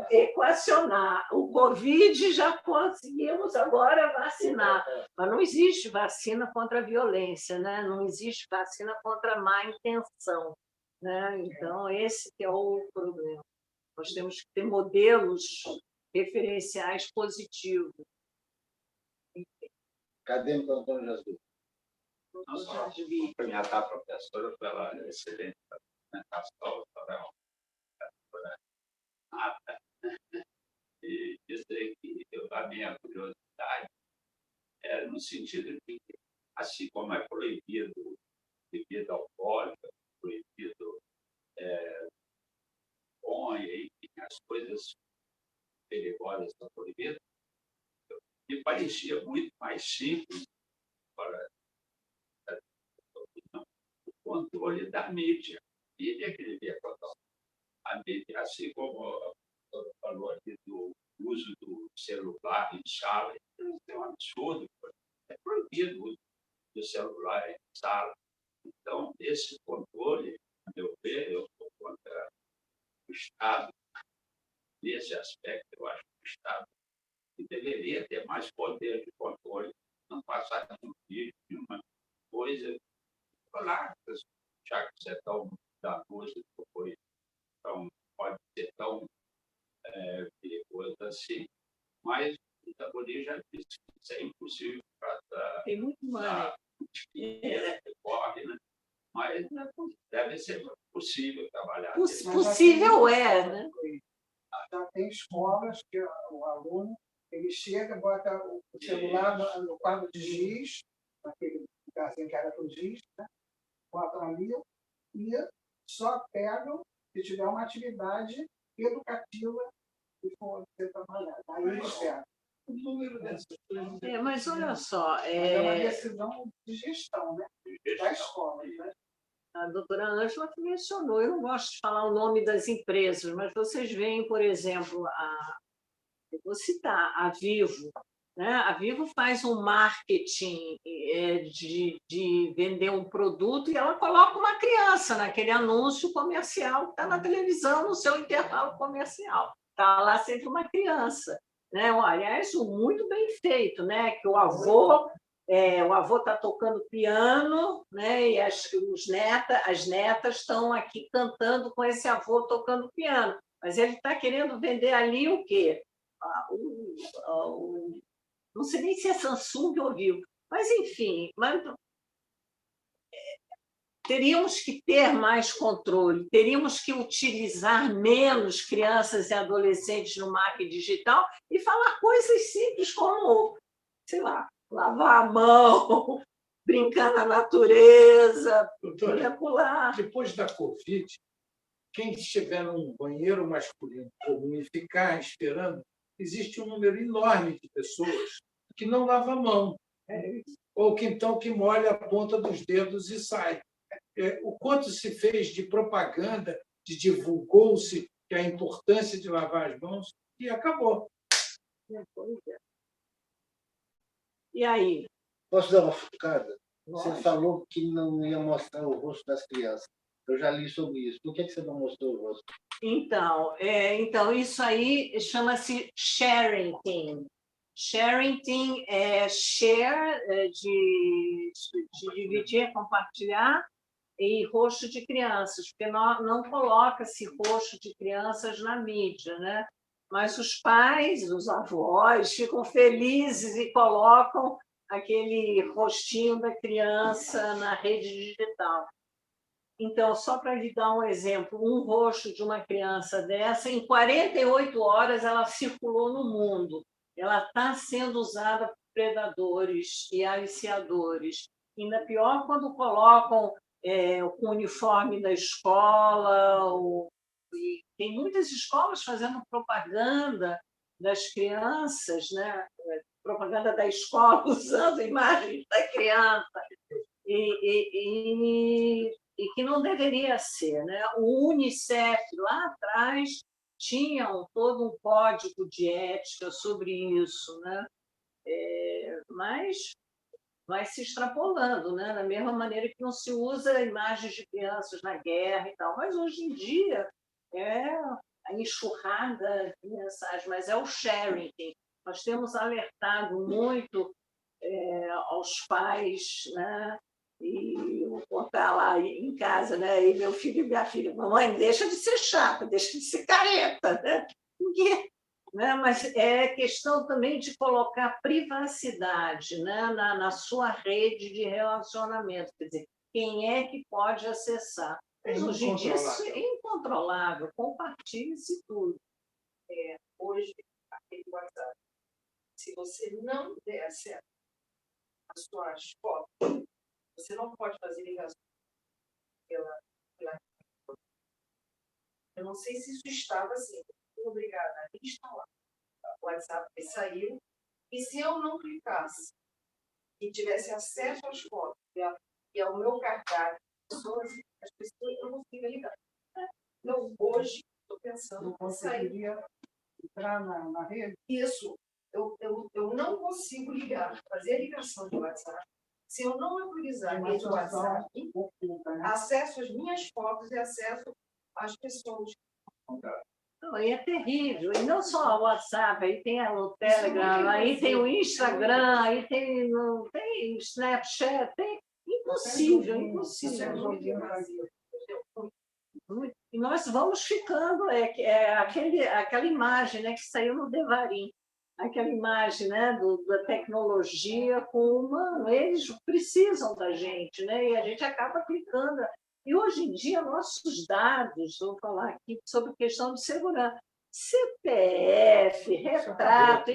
equacionar. O Covid já conseguimos agora vacinar, mas não existe vacina contra a violência, né? Não existe vacina contra a má intenção, né? Então, esse que é o problema. Nós temos que ter modelos referenciais positivos. Acadêmico Antônio Jesus. Não só cumprimentar a professora pela excelente apresentação, pela nata, e dizer que a minha curiosidade é no sentido de que, assim como é proibido bebida alcoólica, proibido maconha, enfim, as coisas perigosas são proibidas, me parecia muito mais simples para o controle da mídia. A mídia que devia controlar. A mídia, assim como a professora falou aqui do uso do celular em sala, isso é um absurdo. É proibido o uso do celular em sala. Então, esse controle, a meu ver, eu sou contra o Estado. Nesse aspecto, eu acho que o Estado deveria ter mais poder de controle, não passar um vídeo de uma coisa. Olá, já que você é tão danoso, pode ser tão perigoso assim, mas o Tabori já disse que isso é impossível para tem muito mais. Corre, né? Mas deve ser possível trabalhar. Possível é, né? Já tem escolas que o aluno ele chega, bota o celular no quadro de giz, naquele lugarzinho que era para o giz, né? Bota ali e só pegam se tiver uma atividade educativa que for ser trabalhada. Aí eles pegam. O número dessas coisas. Mas olha só. É uma decisão de gestão, né? Da escola. Né? A doutora Ângela que mencionou, eu não gosto de falar o nome das empresas, mas vocês veem, por exemplo, eu vou citar a Vivo. Né? A Vivo faz um marketing de vender um produto e ela coloca uma criança naquele anúncio comercial que está na televisão, no seu intervalo comercial. Está lá sempre uma criança. Né? Aliás, muito bem feito, né? Que o avô está tocando piano, né? E as netas estão aqui cantando com esse avô tocando piano. Mas ele está querendo vender ali o quê? Não sei nem se é Samsung ou Vivo, mas, enfim, teríamos que ter mais controle, teríamos que utilizar menos crianças e adolescentes no marketing digital e falar coisas simples como, sei lá, lavar a mão, brincar na natureza, pular. Depois da Covid, quem estiver num banheiro masculino comum e ficar esperando, existe um número enorme de pessoas que não lava a mão, ou que então que molha a ponta dos dedos e sai. O quanto se fez de propaganda, divulgou-se que a importância de lavar as mãos, e acabou. E aí? Posso dar uma futucada? Você falou que não ia mostrar o rosto das crianças. Eu já li sobre isso. Por que você não mostrou o rosto? Então, isso aí chama-se sharing. Sharing é share, de dividir, compartilhar, e rosto de crianças, porque não coloca-se rosto de crianças na mídia, né? Mas os pais, os avós, ficam felizes e colocam aquele rostinho da criança na rede digital. Então, só para lhe dar um exemplo, um rosto de uma criança dessa, em 48 horas ela circulou no mundo. Ela está sendo usada por predadores e aliciadores. Ainda pior quando colocam com o uniforme da escola, E tem muitas escolas fazendo propaganda das crianças, né? Propaganda da escola usando imagens da criança, e que não deveria ser, né? O Unicef, lá atrás, tinha todo um código de ética sobre isso, né? Mas vai se extrapolando, né? Da mesma maneira que não se usa imagens de crianças na guerra e tal. Mas hoje em dia é a enxurrada de mensagens, mas é o sharing. Nós temos alertado muito aos pais, né? E vou contar lá em casa, né? E meu filho e minha filha, mamãe, deixa de ser chata, deixa de ser careta, né? Porque, né? Mas é questão também de colocar privacidade, né? na sua rede de relacionamento, quer dizer, quem é que pode acessar? Mas hoje em dia isso é incontrolável, compartilhe-se tudo. Hoje, aquele WhatsApp, se você não der acesso às suas fotos, você não pode fazer ligação pela. Eu não sei se isso estava assim. Fui obrigada a instalar o WhatsApp que saiu. E se eu não clicasse e tivesse acesso às fotos e ao meu cardápio, as pessoas eu não conseguia ligar. Então, hoje, estou pensando. Não conseguiria entrar na rede? Isso. Eu não consigo ligar, fazer a ligação do WhatsApp. Se eu não autorizar a rede do WhatsApp, acesso às minhas fotos e acesso às pessoas. Não, aí é terrível. E não só o WhatsApp, aí tem o Telegram, aí tem o Instagram, aí tem o Snapchat, tem impossível, impossível. E nós vamos ficando, aquela imagem, né, que saiu no Devarim, aquela imagem, né, da tecnologia com o humano, eles precisam da gente, né, e a gente acaba clicando. E hoje em dia, nossos dados, vou falar aqui sobre questão de segurança, CPF, retrato,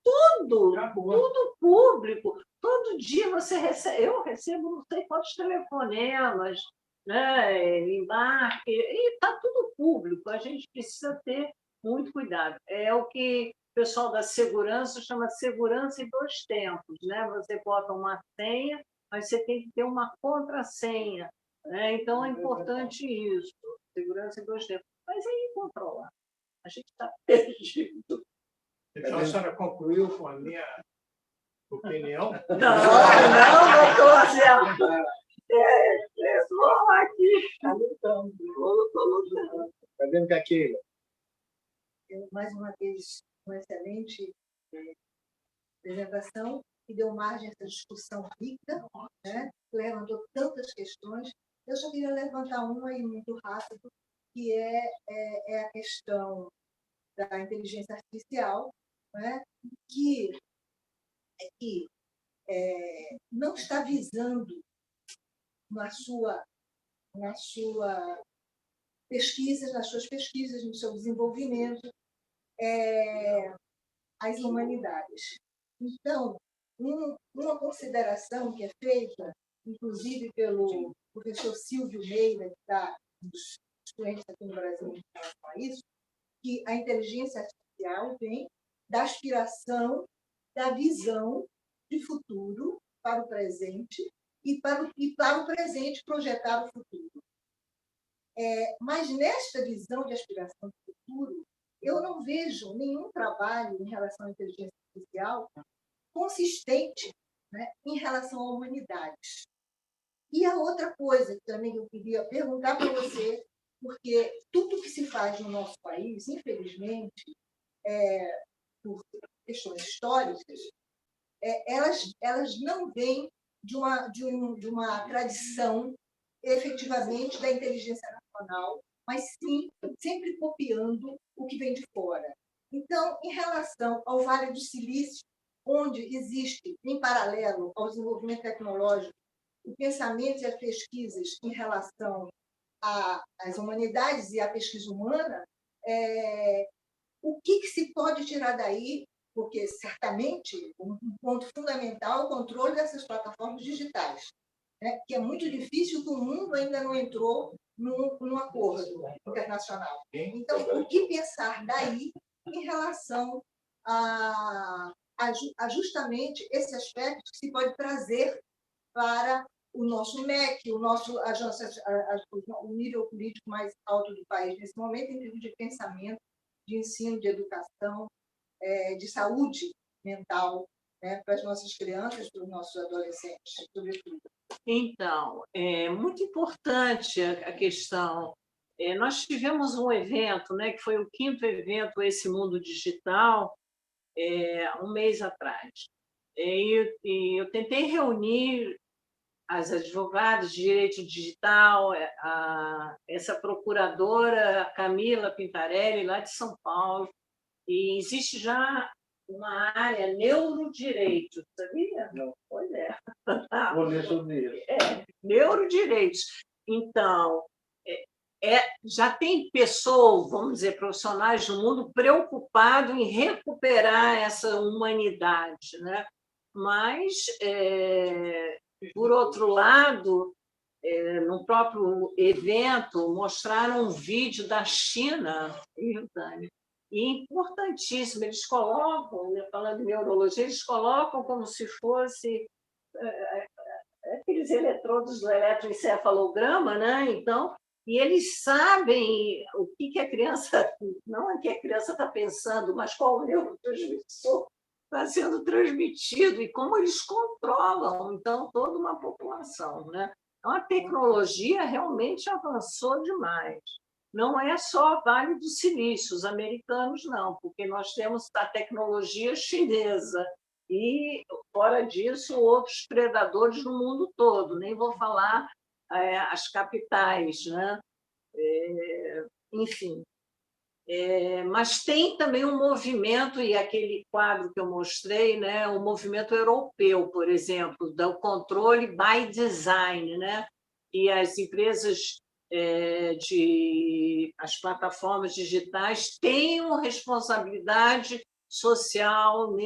tudo público. Todo dia você recebe, eu recebo não sei quantos telefonemas, né, embarque, e está tudo público. A gente precisa ter muito cuidado. É o que o pessoal da segurança chama de segurança em 2 tempos, né? Você bota uma senha, mas você tem que ter uma contrassenha, né? Então é importante isso, segurança em 2 tempos. Mas é incontrolável. A gente está perdido. Então a senhora concluiu com a minha opinião? Não, doutor Zé. Pessoal aqui. Está lutando. Está vendo que aquilo? Mais uma vez, uma excelente apresentação, que deu margem a essa discussão rica, né? Levantou tantas questões. Eu só queria levantar uma aí muito rápido, que é a questão da inteligência artificial, né? que não está visando nas suas pesquisas, no seu desenvolvimento, as humanidades. Então, uma consideração que é feita, inclusive pelo professor Silvio Meira, que está nos estudantes aqui no Brasil em relação a isso, que a inteligência artificial vem da aspiração, da visão de futuro para o presente e para o presente projetar o futuro. Mas nesta visão de aspiração de futuro, eu não vejo nenhum trabalho em relação à inteligência artificial consistente, né, em relação à humanidade. E a outra coisa que também eu queria perguntar para você, porque tudo que se faz no nosso país, infelizmente, por questões históricas, elas não vêm de uma tradição, efetivamente, da inteligência nacional, mas sim sempre copiando o que vem de fora. Então, em relação ao Vale do Silício, onde existe, em paralelo ao desenvolvimento tecnológico, o pensamento e as pesquisas em relação às humanidades e à pesquisa humana, o que se pode tirar daí? Porque, certamente, um ponto fundamental é o controle dessas plataformas digitais. né, que é muito difícil, que o mundo ainda não entrou num acordo internacional. Então, o que pensar daí em relação a justamente esse aspecto que se pode trazer para o nosso MEC, o nível político mais alto do país nesse momento, em termos de pensamento, de ensino, de educação, de saúde mental, né, para as nossas crianças, para os nossos adolescentes, sobretudo. Então, é muito importante a questão. Nós tivemos um evento, né, que foi o 5º evento Esse Mundo Digital, um mês atrás. E eu tentei reunir as advogadas de direito digital, essa procuradora Camila Pintarelli, lá de São Paulo, e existe já uma área neurodireito, sabia? Não. Pois é. Vou ler sobre isso. Neurodireitos. Então, já tem pessoas, vamos dizer, profissionais do mundo preocupados em recuperar essa humanidade, né? Mas, por outro lado, no próprio evento, mostraram um vídeo da China, e importantíssimo, eles colocam, né, falando de neurologia, eles colocam como se fosse aqueles eletrodos do eletroencefalograma, né? Então, e eles sabem o que a criança, não é que a criança está pensando, mas qual o neurotransmissor está sendo transmitido e como eles controlam, então, toda uma população, né? Então, a tecnologia realmente avançou demais. Não é só Vale do Silício, os americanos não, porque nós temos a tecnologia chinesa e, fora disso, outros predadores no mundo todo. Nem vou falar as capitais, né? Enfim. Mas tem também um movimento, e aquele quadro que eu mostrei, né? O movimento europeu, por exemplo, do controle by design, né? E as empresas as plataformas digitais têm uma responsabilidade social nesse